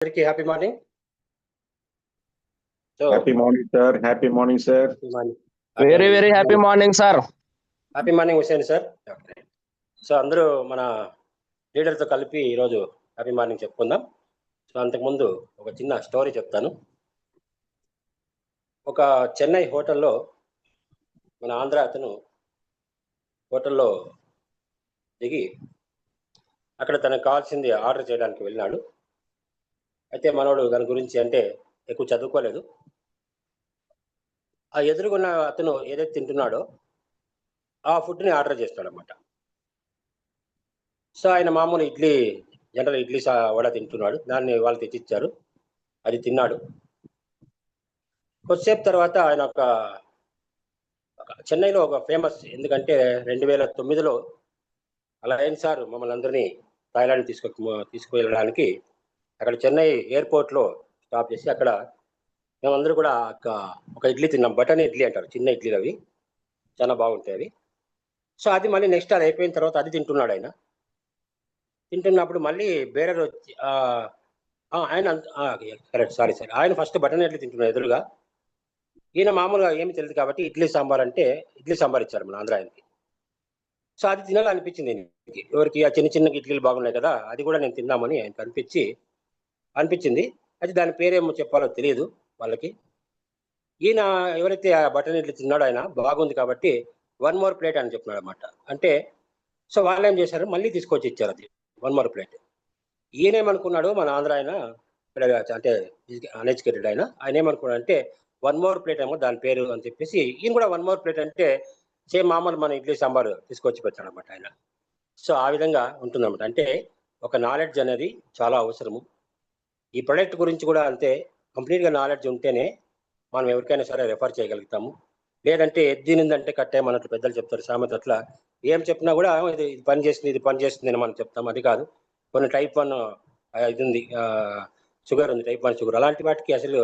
అందరికీ happy morning. Happy morning sir. Happy morning sir. Very happy morning sir. Happy morning Hussain sir. So అందరూ మన లీడర్తో కలిపి ఈరోజు happy morning చెప్పుకుందాం. సో అంతకుముందు ఒక చిన్న స్టోరీ చెప్తాను. ఒక చెన్నై హోటల్లో మన ఆంధ్ర అతను హోటల్లో దిగి అక్కడ తనకు కావాల్సింది ఆర్డర్ చేయడానికి వెళ్ళినాడు. అయితే మనోడు దాని గురించి అంటే ఎక్కువ చదువుకోలేదు. ఆ ఎదురుగున్న అతను ఏదైతే తింటున్నాడో ఆ ఫుడ్ని ఆర్డర్ చేస్తాడనమాట. సో ఆయన మామూలు జనరల్ ఇడ్లీ వడ తింటున్నాడు. దాన్ని వాళ్ళు తెచ్చిచ్చారు, అది తిన్నాడు. కొద్దిసేపు తర్వాత ఆయన చెన్నైలో ఒక ఫేమస్, ఎందుకంటే 2009లో అలయన్స్ సార్ మమ్మల్ని అందరినీ థాయిలాండ్ తీసుకువెళ్ళడానికి అక్కడ చెన్నై ఎయిర్పోర్ట్లో స్టాప్ చేసి అక్కడ మేమందరూ కూడా ఒక ఇడ్లీ తిన్నాం. బటన్ ఇడ్లీ అంటారు, చిన్న ఇడ్లీలు, అవి చాలా బాగుంటాయి అవి. సో అది మళ్ళీ నెక్స్ట్ అది అయిపోయిన తర్వాత అది తింటున్నాడు. ఆయన తింటున్నప్పుడు మళ్ళీ బేరర్ వచ్చి ఆయన కరెక్ట్ సారీ ఆయన ఫస్ట్ బటన్ ఇడ్లీ తింటున్నాడు ఎదురుగా. ఈయన మామూలుగా ఏమి తెలియదు కాబట్టి ఇడ్లీ సాంబార్ అంటే ఇడ్లీ సాంబార్ ఇచ్చారు మన ఆంధ్ర ఆయనకి. సో అది తినాలనిపించింది ఎవరికి, ఆ చిన్న చిన్న ఇడ్లీలు బాగున్నాయి కదా, అది కూడా నేను తిందామని ఆయనకు అనిపించింది. అది దాని పేరేమో చెప్పాలో తెలియదు వాళ్ళకి. ఈయన ఎవరైతే ఆ బటన్ ఇడ్లీ తిన్నాడో ఆయన బాగుంది కాబట్టి 1 more ప్లేట్ అని చెప్తున్నాడు అనమాట. అంటే సో వాళ్ళు ఏం చేశారు, మళ్ళీ తీసుకొచ్చి ఇచ్చారు అది 1 more ప్లేట్. ఈయనేమనుకున్నాడు, మన ఆంధ్ర ఆయన అంటే అన్ఎడ్యుకేటెడ్ ఆయన ఏమనుకున్నాడు అంటే 1 more ప్లేట్ ఏమో దాని పేరు అని చెప్పేసి ఈయన కూడా 1 more ప్లేట్ అంటే సేమ్ మామూలు మన ఇడ్లీ సాంబార్ తీసుకొచ్చి పెట్టాడు అనమాట ఆయన. సో ఆ విధంగా ఉంటుందన్నమాట. అంటే ఒక నాలెడ్జ్ అనేది చాలా అవసరము. ఈ ప్రొడక్ట్ గురించి కూడా అంతే, కంప్లీట్గా నాలెడ్జ్ ఉంటేనే మనం ఎవరికైనా సరే రెఫర్ చేయగలుగుతాము. లేదంటే ఎద్దినిందంటే కట్టేయమన్నట్లు పెద్దలు చెప్తారు సామెత. అట్లా ఏం చెప్పినా కూడా ఇది పని చేస్తుంది అని మనం చెప్తాం. అది కాదు. కొన్ని టైప్ 1 ఇది ఉంది, షుగర్ ఉంది, టైప్ 1 షుగర్, అలాంటి వాటికి అసలు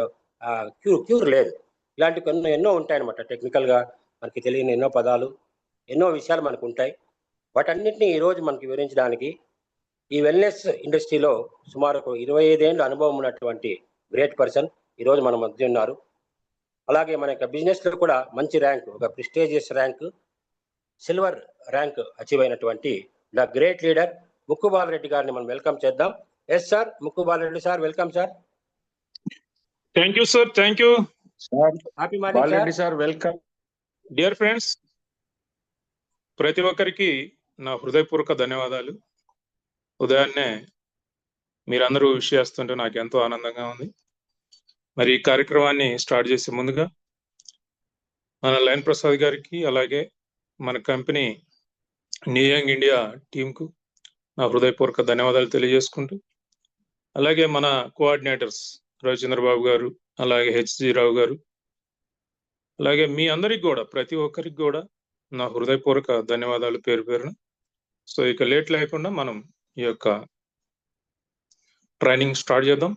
క్యూర్ లేదు. ఇలాంటి ఎన్నో ఉంటాయన్నమాట. టెక్నికల్గా మనకి తెలియని ఎన్నో పదాలు, ఎన్నో విషయాలు మనకు ఉంటాయి. వాటన్నిటిని ఈరోజు మనకి వివరించడానికి ఈ వెల్నెస్ ఇండస్ట్రీలో సుమారు 25 ఏళ్ళ అనుభవం ఉన్నటువంటి గ్రేట్ పర్సన్ ఈరోజు మన మధ్య ఉన్నారు. అలాగే మన యొక్క బిజినెస్లో కూడా మంచి ర్యాంక్, ఒక prestigious rank, silver rank achieve అయినటువంటి ద గ్రేట్ లీడర్ ముక్కు బాలరెడ్డి గారిని మనం వెల్కమ్ చేద్దాం. ఎస్ సార్, ముక్కు Bala Reddy sir, welcome sir. Thank you sir. Thank you sir. Happy morning sir. Welcome. Dear friends, ప్రతి ఒక్కరికి నా హృదయపూర్వక ధన్యవాదాలు. ఉదయాన్నే మీరందరూ విష్ చేస్తుంటే నాకు ఎంతో ఆనందంగా ఉంది. మరి ఈ కార్యక్రమాన్ని స్టార్ట్ చేసే ముందుగా మన లయన్ ప్రసాద్ గారికి, అలాగే మన కంపెనీ న్యూ యంగ్ ఇండియా టీంకు నా హృదయపూర్వక ధన్యవాదాలు తెలియజేసుకుంటూ, అలాగే మన కోఆర్డినేటర్స్ రవిచంద్ర బాబు గారు, అలాగే హెచ్జి రావు గారు, అలాగే మీ అందరికి కూడా, ప్రతి ఒక్కరికి కూడా నా హృదయపూర్వక ధన్యవాదాలు పేరు పేరున. సో ఇక లేట్ లేకుండా మనం ఈ యొక్క ట్రైనింగ్ స్టార్ట్ చేద్దాం.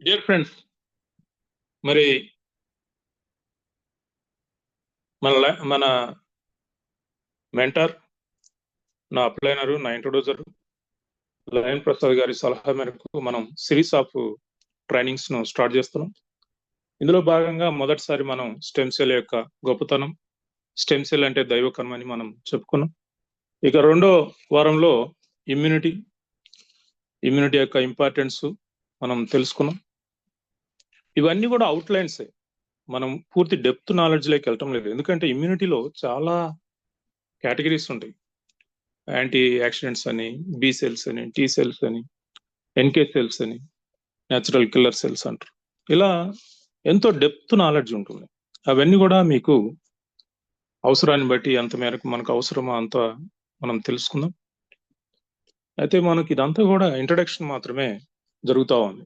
డియర్ ఫ్రెండ్స్, మరి మన మెంటర్, నా అప్లైనరు, నా ఇంట్రొడ్యూసర్ లయన్ ప్రసాద్ గారి సలహా మేరకు మనం సిరీస్ ఆఫ్ ట్రైనింగ్స్ ను స్టార్ట్ చేస్తున్నాం. ఇందులో భాగంగా మొదటిసారి మనం స్టెమ్ సెల్ యొక్క గొప్పతనం, స్టెమ్ సెల్ అంటే దైవకర్మ అని మనం చెప్పుకున్నాం. ఇక రెండో వారంలో ఇమ్యూనిటీ యొక్క ఇంపార్టెన్స్ మనం తెలుసుకున్నాం. ఇవన్నీ కూడా అవుట్లైన్సే, మనం పూర్తి డెప్త్ నాలెడ్జ్లోకి వెళ్ళటం లేదు. ఎందుకంటే ఇమ్యూనిటీలో చాలా కేటగిరీస్ ఉంటాయి. యాంటీ యాక్సిడెంట్స్ అని, బి సెల్స్ అని, టీ సెల్స్ అని, ఎన్కే సెల్స్ అని, న్యాచురల్ కిల్లర్ సెల్స్ అంటారు. ఇలా ఎంతో డెప్త్ నాలెడ్జ్ ఉంటుంది. అవన్నీ కూడా మీకు అవసరాన్ని బట్టి ఎంత మేరకు మనకు అవసరమో అంత మనం తెలుసుకుందాం. అయితే మనకి ఇదంతా కూడా ఇంట్రడక్షన్ మాత్రమే జరుగుతూ ఉంది.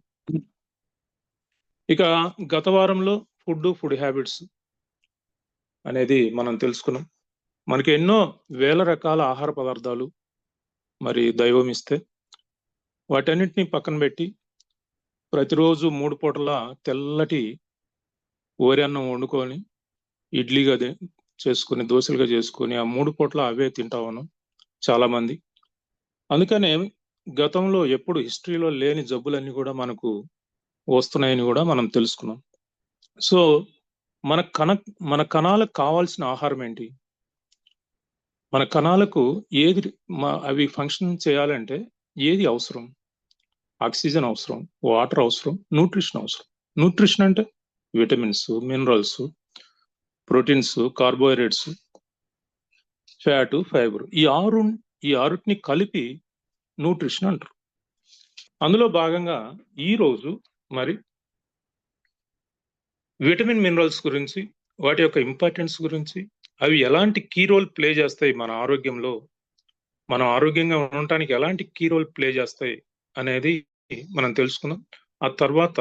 ఇక గత వారంలో ఫుడ్ హ్యాబిట్స్ అనేది మనం తెలుసుకున్నాం. మనకి ఎన్నో వేల రకాల ఆహార పదార్థాలు మరి దైవం ఇస్తే వాటన్నిటిని పక్కన పెట్టి ప్రతిరోజు 3 పూటల తెల్లటి వరి అన్నం వండుకొని ఇడ్లీగా చేసుకుని, దోశలుగా చేసుకుని ఆ 3 పూటల అవే తింటా ఉన్నాం చాలా మంది. అందుకనే గతంలో ఎప్పుడు హిస్టరీలో లేని జబ్బులన్నీ కూడా మనకు వస్తున్నాయని కూడా మనం తెలుసుకున్నాం. సో మన కణాలకు కావాల్సిన ఆహారం ఏంటి? మన కణాలకు ఏది అవి ఫంక్షన్ చేయాలంటే ఏది అవసరం? ఆక్సిజన్ అవసరం, వాటర్ అవసరం, న్యూట్రిషన్ అవసరం. న్యూట్రిషన్ అంటే vitamins, minerals, proteins, carbohydrates, fat, fibre. ఈ ఆరుటిని కలిపి న్యూట్రిషన్ అంటారు. అందులో భాగంగా ఈరోజు మరి విటమిన్ మినరల్స్ గురించి, వాటి యొక్క ఇంపార్టెన్స్ గురించి, అవి ఎలాంటి కీ రోల్ ప్లే చేస్తాయి మన ఆరోగ్యంలో, మనం ఆరోగ్యంగా ఉండటానికి ఎలాంటి కీ రోల్ ప్లే చేస్తాయి అనేది మనం తెలుసుకుందాం. ఆ తర్వాత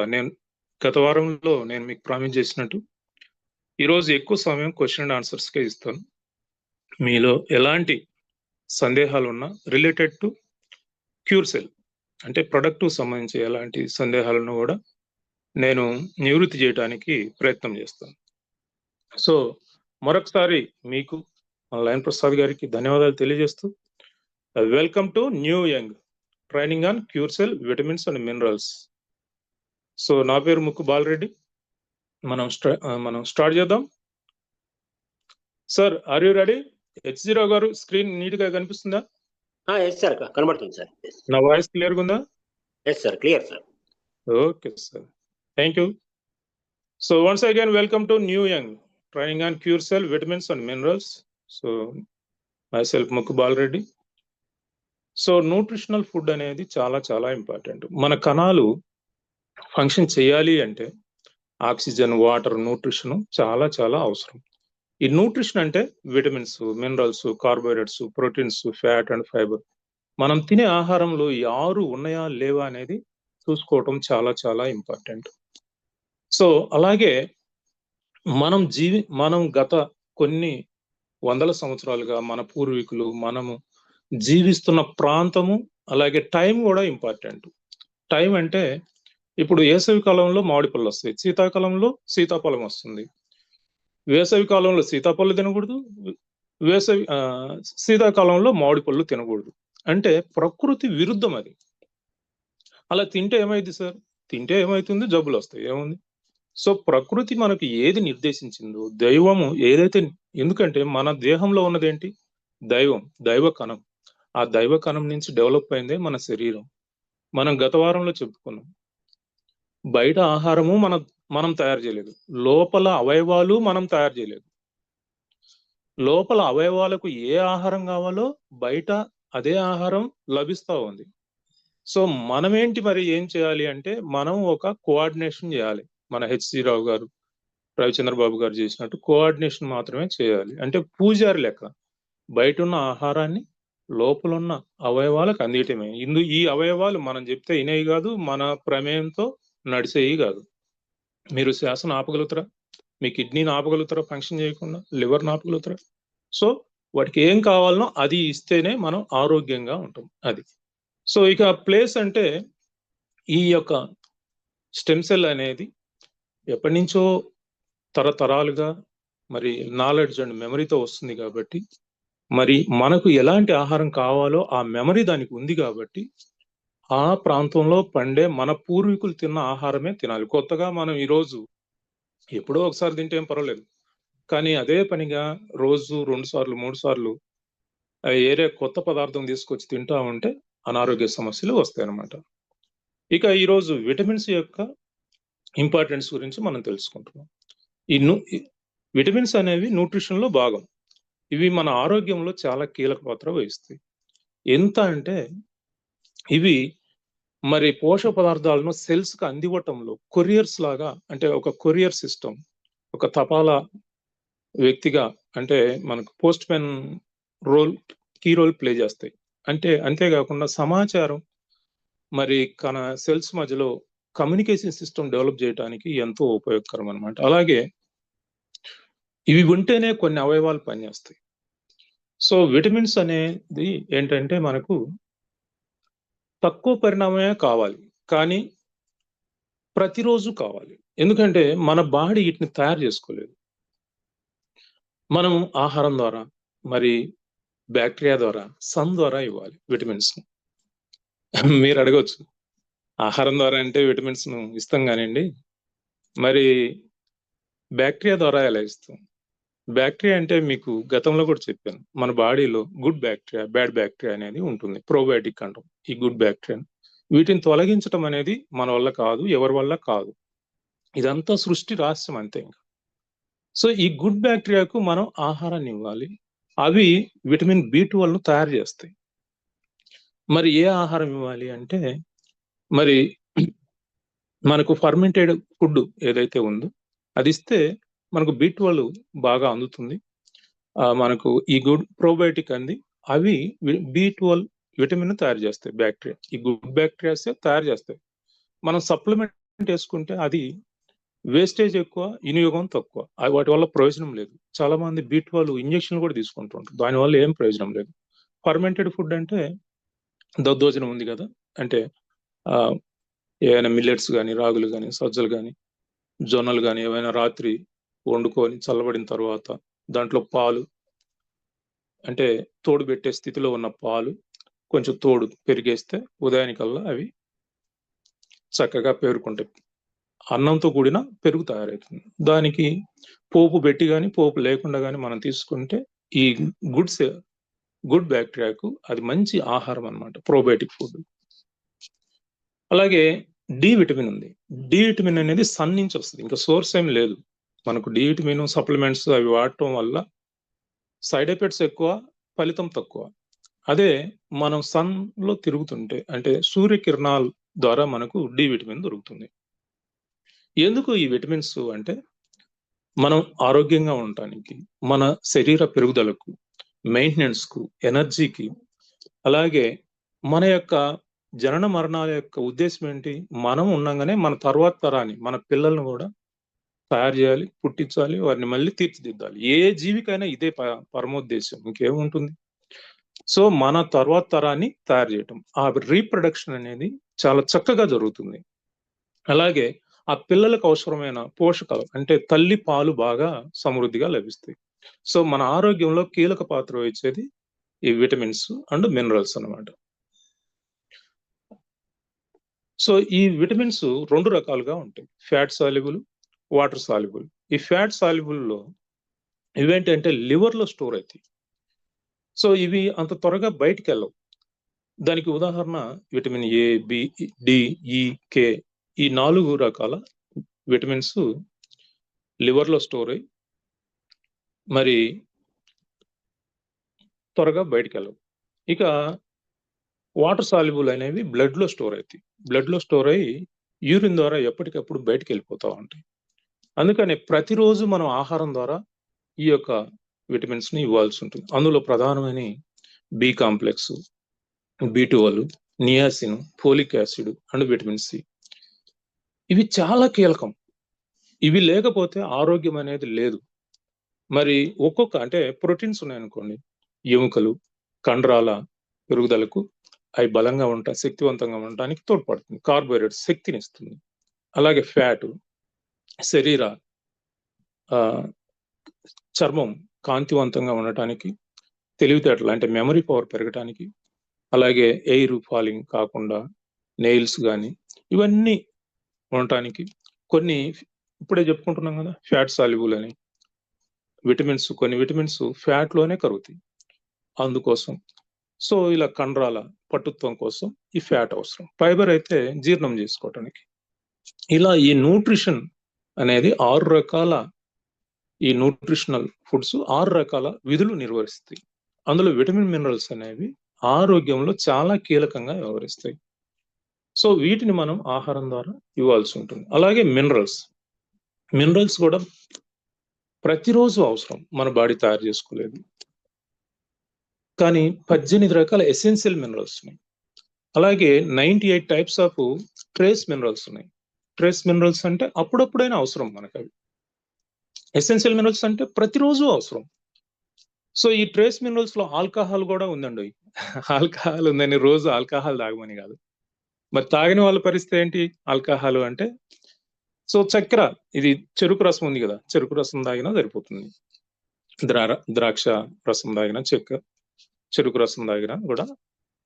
గత వారంలో నేను మీకు ప్రామిస్ చేసినట్టు ఈరోజు ఎక్కువ సమయం క్వశ్చన్ అండ్ ఆన్సర్స్కే ఇస్తాను. మీలో ఎలాంటి సందేహాలు ఉన్నా రిలేటెడ్ టు క్యూర్ సెల్ అంటే ప్రొడక్ట్ సంబంధించి ఎలాంటి సందేహాలను కూడా నేను నివృత్తి చేయడానికి ప్రయత్నం చేస్తాను. సో మరొకసారి మీకు లయన్ ప్రసాద్ గారికి ధన్యవాదాలు తెలియజేస్తూ, welcome to new young training on cure cell vitamins and minerals. So నా పేరు ముక్కు బాలరెడ్డి. మనం స్టార్ట్ చేద్దాం. Sir, are you ready? H0 గారు, స్క్రీన్ నీట్ గా కనిపిస్తుందా? ఎస్ సార్, కనబడుతుంది సార్. నా వాయిస్ క్లియర్ గా ఉందా? Yes sir, clear sir. Okay sir, thank you. So once again welcome to new young training on cure cell vitamins and minerals. So myself Mukku Balareddy. So nutritional food అనేది చాలా చాలా important. మన కణాలు function చేయాలి అంటే oxygen, water, nutrition చాలా చాలా అవసరం. ఈ న్యూట్రిషన్ అంటే vitamins, minerals, carbohydrates, proteins, fat and fibre. మనం తినే ఆహారంలో ఈ 6 ఉన్నాయా లేవా అనేది చూసుకోవటం చాలా చాలా ఇంపార్టెంట్. సో అలాగే మనం గత కొన్ని వందల సంవత్సరాలుగా మన పూర్వీకులు మనము జీవిస్తున్న ప్రాంతము, అలాగే టైం కూడా ఇంపార్టెంట్. టైం అంటే ఇప్పుడు వేసవి కాలంలో మామిడి పళ్ళు వస్తాయి, శీతాకాలంలో సీతాఫలం వస్తుంది. వేసవి కాలంలో సీతాఫలం తినకూడదు, శీతాకాలంలో మామిడి పళ్ళు తినకూడదు. అంటే ప్రకృతి విరుద్ధం అది. అలా తింటే ఏమైంది సార్? తింటే ఏమైతుంది? జబ్బులు వస్తాయి. ఏముంది? సో ప్రకృతి మనకు ఏది నిర్దేశించిందో, దైవము ఏదైతే, ఎందుకంటే మన దేహంలో ఉన్నదేంటి? దైవ కణం. ఆ దైవ కణం నుంచి డెవలప్ అయిందే మన శరీరం. మనం గత వారంలో చెప్పుకున్నాం, బయట ఆహారము మనం తయారు చేయలేదు, లోపల అవయవాలు మనం తయారు చేయలేదు. లోపల అవయవాలకు ఏ ఆహారం కావాలో బయట అదే ఆహారం లభిస్తూ ఉంది. సో మనమేంటి మరి ఏం చేయాలి అంటే, మనం ఒక కోఆర్డినేషన్ చేయాలి. మన H.C. రావు గారు, రవిచంద్రబాబు గారు చేసినట్టు కోఆర్డినేషన్ మాత్రమే చేయాలి. అంటే పూజారి లెక్క బయట ఉన్న ఆహారాన్ని లోపల ఉన్న అవయవాలకు అందియటమే. ఈ అవయవాలు మనం చెప్తే వినేవి కాదు, మన ప్రమేయంతో నడిచేవి కాదు. మీరు శ్వాసను ఆపగలుగుతారా? మీ కిడ్నీని ఆపగలుగుతారా ఫంక్షన్ చేయకుండా? లివర్ని ఆపగలుగుతారా? సో వాటికి ఏం కావాలనో అది ఇస్తేనే మనం ఆరోగ్యంగా ఉంటాం. అది. సో ఇక ప్లేస్ అంటే, ఈ యొక్క స్టెమ్ సెల్ అనేది ఎప్పటి నుంచో తరతరాలుగా మరి నాలెడ్జ్ అండ్ మెమరీతో వస్తుంది కాబట్టి, మరి మనకు ఎలాంటి ఆహారం కావాలో ఆ మెమరీ దానికి ఉంది కాబట్టి, ఆ ప్రాంతంలో పండే మన పూర్వీకులు తిన్న ఆహారమే తినాలి. కొత్తగా మనం ఈరోజు ఎప్పుడో ఒకసారి తింటే ఏం పర్వాలేదు, కానీ అదే పనిగా రోజు 2 సార్లు 3 సార్లు ఏరే కొత్త పదార్థం తీసుకొచ్చి తింటా ఉంటే అనారోగ్య సమస్యలు వస్తాయి అన్నమాట. ఇక ఈరోజు విటమిన్స్ యొక్క ఇంపార్టెన్స్ గురించి మనం తెలుసుకుంటున్నాం. విటమిన్స్ అనేవి న్యూట్రిషన్ లో భాగం. ఇవి మన ఆరోగ్యంలో చాలా కీలక పాత్ర వహిస్తాయి. ఎంత అంటే ఇవి మరి పోషక పదార్థాలను సెల్స్ కి అందివ్వటంలో కొరియర్స్ లాగా, అంటే ఒక కొరియర్ సిస్టమ్, ఒక తపాలా వ్యక్తిగా, అంటే మనకు postman key role play చేస్తాయి. అంటే అంతేకాకుండా సమాచారం మరి సెల్స్ మధ్యలో కమ్యూనికేషన్ సిస్టమ్ డెవలప్ చేయడానికి ఎంతో ఉపయోగకరం అన్నమాట. అలాగే ఇవి ఉంటేనే కొన్ని అవయవాలు పనిచేస్తాయి. సో విటమిన్స్ అనేది ఏంటంటే మనకు తక్కువ పరిణామమే కావాలి, కానీ ప్రతిరోజు కావాలి. ఎందుకంటే మన బాడీ వీటిని తయారు చేసుకోలేదు. మనం ఆహారం ద్వారా, మరి బ్యాక్టీరియా ద్వారా, సన్ ద్వారా ఇవ్వాలి విటమిన్స్. మీరు అడగవచ్చు, ఆహారం ద్వారా అంటే విటమిన్స్ ను ఇస్తాం కానివ్వండి, మరి బ్యాక్టీరియా ద్వారా ఎలా ఇస్తాం? బ్యాక్టీరియా అంటే మీకు గతంలో కూడా చెప్పాను, మన బాడీలో గుడ్ బ్యాక్టీరియా, బ్యాడ్ బ్యాక్టీరియా అనేది ఉంటుంది. ప్రోబయాటిక్ అంటాం ఈ గుడ్ బ్యాక్టీరియా. వీటిని తొలగించడం అనేది మన వల్ల కాదు, ఎవరి వల్ల కాదు. ఇదంతా సృష్టి రహస్యం అంతే. ఇంకా సో ఈ గుడ్ బ్యాక్టీరియాకు మనం ఆహారాన్ని ఇవ్వాలి. అవి విటమిన్ B12 తయారు చేస్తాయి. మరి ఏ ఆహారం ఇవ్వాలి అంటే, మరి మనకు ఫర్మెంటెడ్ ఫుడ్ ఏదైతే ఉందో అది ఇస్తే మనకు B12 బాగా అందుతుంది. మనకు ఈ గుడ్ ప్రోబయోటిక్ అంది, అవి B12 విటమిన్ తయారు చేస్తాయి. బ్యాక్టీరియా, ఈ గుడ్ బ్యాక్టీరియాస్ తయారు చేస్తాయి. మనం సప్లిమెంట్ వేసుకుంటే అది వేస్టేజ్ ఎక్కువ, వినియోగం తక్కువ. వాటి వల్ల ప్రయోజనం లేదు. చాలా మంది B12 ఇంజెక్షన్ కూడా తీసుకుంటుంటారు, దానివల్ల ఏం ప్రయోజనం లేదు. ఫర్మెంటెడ్ ఫుడ్ అంటే దద్దోజనం ఉంది కదా, అంటే ఏవైనా మిల్లెట్స్ కానీ, రాగులు కానీ, సజ్జలు కానీ, జొన్నలు కానీ ఏవైనా రాత్రి వండుకొని చల్లబడిన తర్వాత దాంట్లో పాలు, అంటే తోడు పెట్టే స్థితిలో ఉన్న పాలు కొంచెం తోడు పెరిగేస్తే ఉదయానికల్లా అవి చక్కగా పేరుకుంటాయి. అన్నంతో కూడిన పెరుగు తయారవుతుంది. దానికి పోపు పెట్టి కానీ పోపు లేకుండా కానీ మనం తీసుకుంటే ఈ గుడ్ బ్యాక్టీరియాకు అది మంచి ఆహారం అన్నమాట, ప్రోబయోటిక్ ఫుడ్. అలాగే డి విటమిన్ ఉంది. డి విటమిన్ అనేది సన్ నుంచి వస్తుంది, ఇంకా సోర్స్ ఏం లేదు మనకు. డి విటమిన్ సప్లిమెంట్స్ అవి వాడటం వల్ల సైడ్ ఎఫెక్ట్స్ ఎక్కువ, ఫలితం తక్కువ. అదే మనం సన్ లో తిరుగుతుంటే, అంటే సూర్యకిరణాల ద్వారా మనకు డి విటమిన్ దొరుకుతుంది. ఎందుకు ఈ విటమిన్స్ అంటే, మనం ఆరోగ్యంగా ఉండటానికి, మన శరీర పెరుగుదలకు, మెయింటెనెన్స్ కు, ఎనర్జీకి, అలాగే మన యొక్క జనన మరణాల యొక్క ఉద్దేశం ఏంటి, మనం ఉండగానే మన తర్వాత తరాన్ని, మన పిల్లల్ని కూడా తయారు చేయాలి, పుట్టించాలి, వారిని మళ్ళీ తీర్చిదిద్దాలి. ఏ జీవికైనా ఇదే పరమోద్దేశం, ఇంకేముంటుంది. సో మన తర్వాత తరాన్ని తయారు చేయటం, ఆ రీప్రొడక్షన్ అనేది చాలా చక్కగా జరుగుతుంది. అలాగే ఆ పిల్లలకు అవసరమైన పోషకాలు, అంటే తల్లి పాలు బాగా సమృద్ధిగా లభిస్తాయి. సో మన ఆరోగ్యంలో కీలక పాత్ర వహించేది ఈ విటమిన్స్ అండ్ మినరల్స్ అన్నమాట. సో ఈ విటమిన్స్ 2 రకాలుగా ఉంటాయి, ఫ్యాట్ సాల్యుబుల్, వాటర్ సాల్యుబుల్. ఈ ఫ్యాట్ సాల్యుబుల్లో ఇవేంటంటే లివర్ లో స్టోర్ అవుతాయి. సో ఇవి అంత త్వరగా బయటికి వెళ్ళవు. దానికి ఉదాహరణ vitamin A, B, D, E, K, ఈ 4 రకాల విటమిన్స్ లివర్ లో స్టోర్ అయ్యి మరి త్వరగా బయటికి వెళ్ళవు. ఇక వాటర్ సాల్యుబుల్ అనేవి బ్లడ్ లో స్టోర్ అవుతాయి. బ్లడ్ లో స్టోర్ అయ్యి యూరిన్ ద్వారా ఎప్పటికప్పుడు బయటికి వెళ్ళిపోతూ ఉంటాయి. అందుకని ప్రతిరోజు మనం ఆహారం ద్వారా ఈ యొక్క విటమిన్స్ ని ఇవ్వాల్సి ఉంటుంది. అందులో ప్రధానమైన B complex, B12, niacin, folic acid and vitamin C, ఇవి చాలా కీలకం. ఇవి లేకపోతే ఆరోగ్యం అనేది లేదు. మరి అంటే ప్రోటీన్స్ ఉన్నాయనుకోండి, ఎముకలు, కండరాల పెరుగుదలకు అవి బలంగా ఉంటాయి, శక్తివంతంగా ఉండటానికి తోడ్పడుతుంది. కార్బోహైడ్రేట్ శక్తిని ఇస్తుంది. అలాగే ఫ్యాట్ శరీర చర్మం కాంతివంతంగా ఉండటానికి, తెలివితేటలు అంటే మెమరీ పవర్ పెరగటానికి, అలాగే ఎయిర్ ఫాలింగ్ కాకుండా నెయిల్స్ కానీ ఇవన్నీ ఉండటానికి, కొన్ని ఇప్పుడే చెప్పుకుంటున్నాం కదా ఫ్యాట్ సాల్యుబుల్ అని విటమిన్స్, కొన్ని విటమిన్స్ ఫ్యాట్ లోనే కరుగుతాయి. అందుకోసం సో ఇలా కండరాల పటుత్వం కోసం ఈ ఫ్యాట్ అవసరం. ఫైబర్ అయితే జీర్ణం చేసుకోవటానికి. ఇలా ఈ న్యూట్రిషన్ అనేది 6 రకాల, ఈ న్యూట్రిషనల్ ఫుడ్స్ 6 రకాల విధులు నిర్వహిస్తాయి. అందులో విటమిన్ మినరల్స్ అనేవి ఆరోగ్యంలో చాలా కీలకంగా వ్యవహరిస్తాయి. సో వీటిని మనం ఆహారం ద్వారా ఇవ్వాల్సి ఉంటుంది. అలాగే మినరల్స్ కూడా ప్రతిరోజు అవసరం, మన బాడీ తయారు చేసుకోలేదు. కానీ 18 రకాల ఎసెన్షియల్ మినరల్స్ ఉన్నాయి. అలాగే 98 టైప్స్ ఆఫ్ ట్రేస్ మినరల్స్ ఉన్నాయి. ట్రేస్ మినరల్స్ అంటే అప్పుడప్పుడైనా అవసరం మనకు అవి. ఎసెన్షియల్ మినరల్స్ అంటే ప్రతిరోజు అవసరం. సో ఈ ట్రేస్ మినరల్స్ లో ఆల్కహాల్ కూడా ఉందండి. ఆల్కహాల్ ఉందని రోజు ఆల్కహాల్ తాగమని కాదు. మరి తాగిన వాళ్ళ పరిస్థితి ఏంటి? ఆల్కహాల్ అంటే సో చక్కెర, ఇది చెరుకు రసం ఉంది కదా, చెరుకు రసం తాగినా సరిపోతుంది. ద్రాక్ష రసం తాగినా, చెరుకు రసం తాగినా కూడా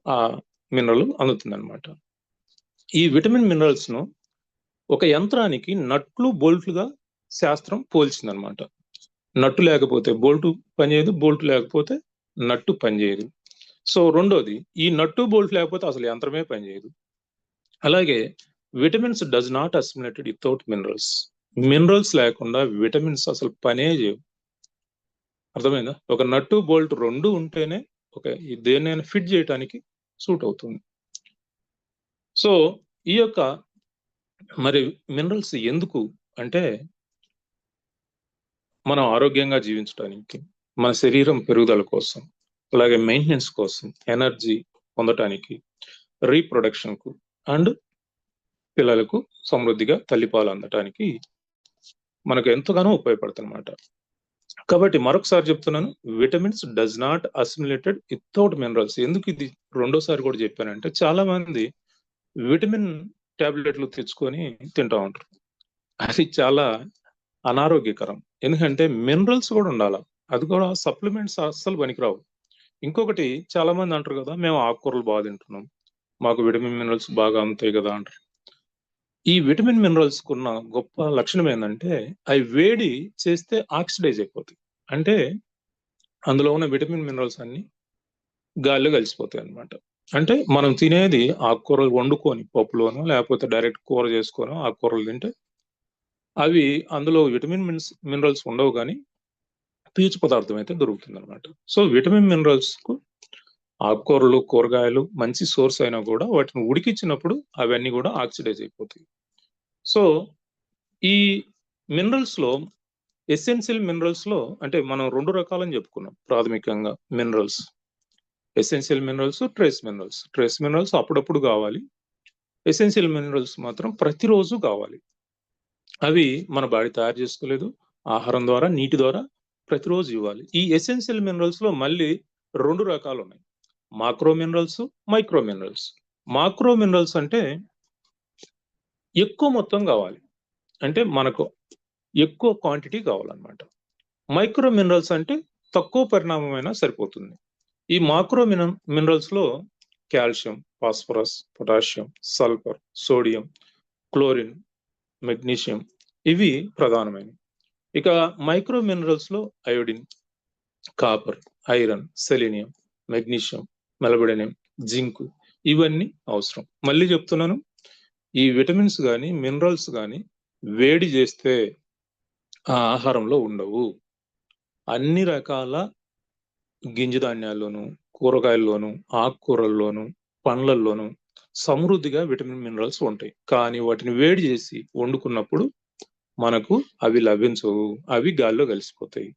ఆ మినరల్ అందుతుంది అనమాట. ఈ విటమిన్ మినరల్స్ ను ఒక యంత్రానికి నట్లు బోల్ట్లుగా శాస్త్రం పోల్చిందనమాట. నట్టు లేకపోతే బోల్టు పనిచేయదు, బోల్ట్ లేకపోతే నట్టు పనిచేయదు. సో రెండోది, ఈ నట్టు బోల్ట్ లేకపోతే అసలు యంత్రమే పనిచేయదు. అలాగే vitamins does not assimilated without minerals. Minerals లేకుండా విటమిన్స్ అసలు పనే చేయవు. అర్థమైందా? ఒక నట్టు బోల్ట్ రెండు ఉంటేనే ఒక దేన్నైనా ఫిట్ చేయడానికి సూట్ అవుతుంది. సో ఈ యొక్క మరి మినరల్స్ ఎందుకు అంటే, మనం ఆరోగ్యంగా జీవించడానికి, మన శరీరం పెరుగుదల కోసం, అలాగే మెయింటెనెన్స్ కోసం, ఎనర్జీ పొందటానికి, రీప్రొడక్షన్ కు అండ్ పిల్లలకు సమృద్ధిగా తల్లిపాలు అందటానికి మనకు ఎంతగానో ఉపయోగపడుతుందన్నమాట. కాబట్టి మరొకసారి చెప్తున్నాను, vitamins does not assimilated without minerals. ఎందుకు ఇది రెండోసారి కూడా చెప్పానంటే, చాలా మంది విటమిన్ టాబ్లెట్లు తెచ్చుకొని తింటా ఉంటారు. అది చాలా అనారోగ్యకరం. ఎందుకంటే మినరల్స్ కూడా ఉండాలి. అది కూడా సప్లిమెంట్స్ అస్సలు పనికిరావు. ఇంకొకటి, చాలా మంది అంటారు కదా, మేము ఆకుకూరలు బాగా తింటున్నాం, మాకు విటమిన్ మినరల్స్ బాగా అందుతాయి కదా అంటారు. ఈ విటమిన్ మినరల్స్ కున్న గొప్ప లక్షణం ఏంటంటే, అవి వేడి చేస్తే ఆక్సిడైజ్ అయిపోతాయి. అంటే అందులో ఉన్న విటమిన్ మినరల్స్ అన్ని గాలిలో కలిసిపోతాయి అన్నమాట. అంటే మనం తినేది ఆకుకూరలు వండుకొని పప్పులోనో లేకపోతే డైరెక్ట్ కూర చేసుకోనో ఆకుకూరలు తింటే అవి అందులో విటమిన్ మినరల్స్ ఉండవు, కానీ పీచు పదార్థం అయితే దొరుకుతుంది అనమాట. సో విటమిన్ మినరల్స్ కు ఆకుకూరలు, కూరగాయలు మంచి సోర్స్ అయినా కూడా వాటిని ఉడికించినప్పుడు అవన్నీ కూడా ఆక్సిడైజ్ అయిపోతాయి. సో ఈ మినరల్స్ లో ఎసెన్షియల్ మినరల్స్ లో అంటే మనం రెండు రకాలని చెప్పుకున్నాం ప్రాథమికంగా. Minerals essential minerals, trace minerals. Trace minerals అప్పుడప్పుడు కావాలి, ఎసెన్షియల్ మినరల్స్ మాత్రం ప్రతిరోజు కావాలి. అవి మన బాడీ తయారు చేసుకోలేదు, ఆహారం ద్వారా, నీటి ద్వారా ప్రతిరోజు ఇవ్వాలి. ఈ ఎసెన్షియల్ మినరల్స్ లో మళ్ళీ రెండు రకాలు ఉన్నాయి, macro minerals, micro minerals. Macro minerals అంటే ఎక్కువ మొత్తం కావాలి, అంటే మనకు ఎక్కువ క్వాంటిటీ కావాలన్నమాట. మైక్రో మినరల్స్ అంటే తక్కువ పరిణామమైనా సరిపోతుంది. ఈ మాక్రో మినరల్స్ లో calcium, phosphorus, potassium, sulphur, sodium, chlorine, magnesium ఇవి ప్రధానమైనవి. ఇక మైక్రో మినరల్స్ లో iodine, copper, iron, selenium, magnesium, molybdenum, zinc ఇవన్నీ అవసరం. మళ్ళీ చెప్తున్నాను, ఈ విటమిన్స్ కానీ మినరల్స్ కానీ వేడి చేస్తే ఆ ఆహారంలో ఉండవు. అన్ని రకాల గింజ ధాన్యాల్లోనూ, కూరగాయల్లోనూ, ఆకుకూరల్లోనూ, పండ్లల్లోనూ సమృద్ధిగా విటమిన్ మినరల్స్ ఉంటాయి. కానీ వాటిని వేడి చేసి వండుకున్నప్పుడు మనకు అవి లభించవు, అవి గాల్లో కలిసిపోతాయి.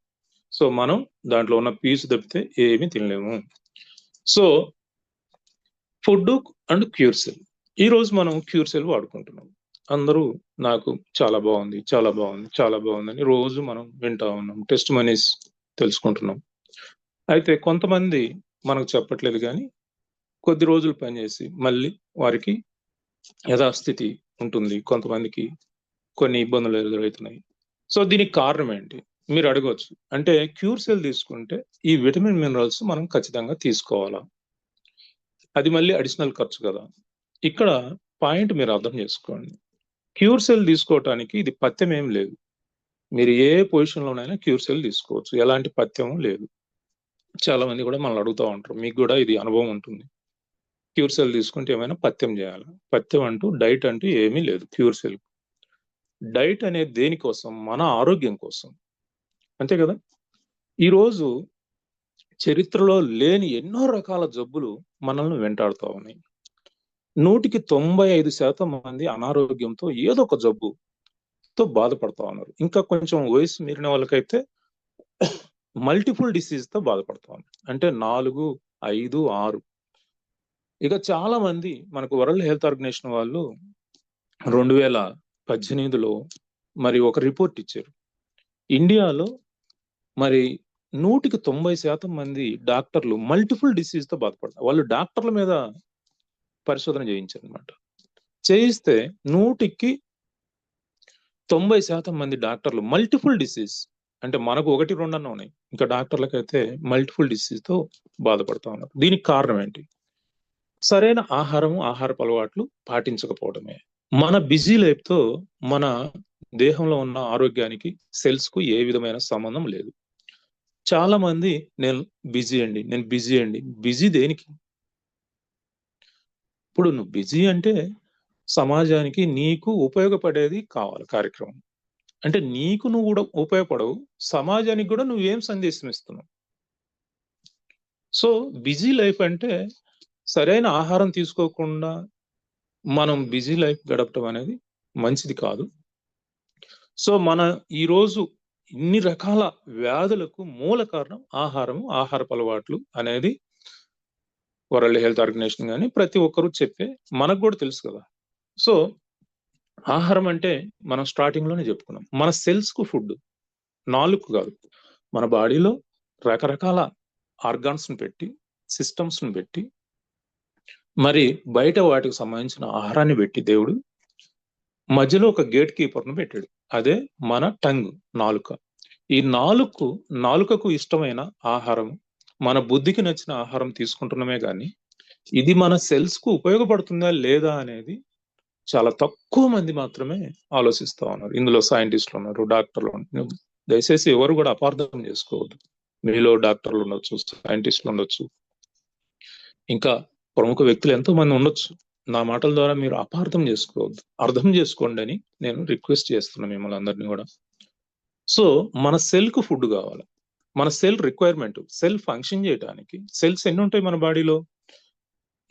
సో మనం దాంట్లో ఉన్న పీసు తప్పితే ఏమీ తినలేము. So food and cure cell. ఈ రోజు మనం క్యూర్ సెల్ వాడుకుంటున్నాం. అందరూ నాకు చాలా బాగుంది, చాలా బాగుంది, చాలా బాగుందని రోజు మనం వింటా ఉన్నాం, టెస్ట్ మనీస్ తెలుసుకుంటున్నాం. అయితే కొంతమంది మనకు చెప్పట్లేదు, కానీ కొద్ది రోజులు పనిచేసి మళ్ళీ వారికి యథాస్థితి ఉంటుంది, కొంతమందికి కొన్ని ఇబ్బందులు ఎదురవుతున్నాయి. సో దీనికి కారణం ఏంటి మీరు అడగవచ్చు. అంటే క్యూర్ సెల్ తీసుకుంటే ఈ విటమిన్ మినరల్స్ మనం ఖచ్చితంగా తీసుకోవాలా, అది మళ్ళీ అడిషనల్ ఖర్చు కదా. ఇక్కడ పాయింట్ మీరు అర్థం చేసుకోండి. క్యూర్ సెల్ తీసుకోవటానికి ఇది పథ్యం ఏం లేదు. మీరు ఏ పొజిషన్లోనైనా క్యూర్ సెల్ తీసుకోవచ్చు, ఎలాంటి పథ్యం లేదు. చాలా మంది కూడా మనల్ని అడుగుతూ ఉంటారు, మీకు కూడా ఇది అనుభవం ఉంటుంది, క్యూర్ సెల్ తీసుకుంటే ఏమైనా పథ్యం చేయాలి. పథ్యం అంటూ డైట్ అంటూ ఏమీ లేదు క్యూర్ సెల్. డైట్ అనేది దేనికోసం? మన ఆరోగ్యం కోసం, అంతే కదా. ఈరోజు చరిత్రలో లేని ఎన్నో రకాల జబ్బులు మనల్ని వెంటాడుతూ ఉన్నాయి. 95% మంది అనారోగ్యంతో ఏదో ఒక జబ్బుతో బాధపడతా ఉన్నారు. ఇంకా కొంచెం వయసు మీరిన వాళ్ళకైతే మల్టిపుల్ డిసీజ్ తో బాధపడతా ఉన్నారు, అంటే 4, 5, 6. ఇక చాలా మంది మనకు వరల్డ్ హెల్త్ ఆర్గనైజేషన్ వాళ్ళు 2018లో మరి ఒక రిపోర్ట్ ఇచ్చారు. ఇండియాలో మరి 190% మంది డాక్టర్లు మల్టిపుల్ డిసీజ్ తో బాధపడతారు. వాళ్ళు డాక్టర్ల మీద పరిశోధన చేయించారు అనమాట. చేయిస్తే 190% మంది డాక్టర్లు మల్టిపుల్ డిసీజ్, అంటే మనకు 1, 2 అన్న ఉన్నాయి, ఇంకా డాక్టర్లకైతే మల్టిపుల్ డిసీజ్ తో బాధపడతా ఉన్నారు. దీనికి కారణం ఏంటి? సరైన ఆహారపు అలవాట్లు పాటించకపోవడమే. మన బిజీ లైఫ్తో మన దేహంలో ఉన్న ఆరోగ్యానికి సెల్స్ కు ఏ విధమైన సంబంధం లేదు. చాలా మంది నేను బిజీ దేనికి? ఇప్పుడు నువ్వు బిజీ అంటే సమాజానికి నీకు ఉపయోగపడేది కావాలి కార్యక్రమం. అంటే నీకు నువ్వు కూడా ఉపయోగపడవు, సమాజానికి కూడా నువ్వేం సందేశం ఇస్తున్నావు. సో బిజీ లైఫ్ అంటే సరైన ఆహారం తీసుకోకుండా మనం బిజీ లైఫ్ గడపడం అనేది మంచిది కాదు. సో మన ఈరోజు ఇన్ని రకాల వ్యాధులకు మూల కారణం ఆహారపు అలవాట్లు అనేది వరల్డ్ హెల్త్ ఆర్గనైజేషన్ కానీ ప్రతి ఒక్కరూ చెప్పే మనకు కూడా తెలుసు కదా. సో ఆహారం అంటే మనం స్టార్టింగ్ లోనే చెప్పుకున్నాం, మన సెల్స్ కు ఫుడ్, నాలుగు కాదు, మన బాడీలో రకరకాల ఆర్గాన్స్ ని పెట్టి, సిస్టమ్స్ ని పెట్టి, మరి బయట వాటికి సంబంధించిన ఆహారాన్ని పెట్టి దేవుడు మధ్యలో ఒక గేట్ కీపర్ ను పెట్టాడు. అదే మన టంగ్, నాలుక. ఈ నాలుకకు ఇష్టమైన ఆహారం, మన బుద్ధికి నచ్చిన ఆహారం తీసుకుంటున్నామే కానీ ఇది మన సెల్స్ కు ఉపయోగపడుతుందా లేదా అనేది చాలా తక్కువ మంది మాత్రమే ఆలోచిస్తా ఉన్నారు. ఇందులో సైంటిస్టులు ఉన్నారు, డాక్టర్లు ఉన్నారు. దయచేసి ఎవరు కూడా అపార్థం చేసుకోవద్దు. మీలో డాక్టర్లు ఉండొచ్చు, సైంటిస్టులు ఉండొచ్చు, ఇంకా ప్రముఖ వ్యక్తులు ఎంతో మంది ఉండొచ్చు. నా మాటల ద్వారా మీరు అపార్థం చేసుకోవద్దు, అర్థం చేసుకోండి అని నేను రిక్వెస్ట్ చేస్తున్నాను మిమ్మల్ని అందరినీ కూడా. సో మన సెల్ కు ఫుడ్ కావాలి. మన సెల్ రిక్వైర్మెంట్, సెల్ ఫంక్షన్ చేయడానికి సెల్స్ ఎన్ని ఉంటాయి మన బాడీలో?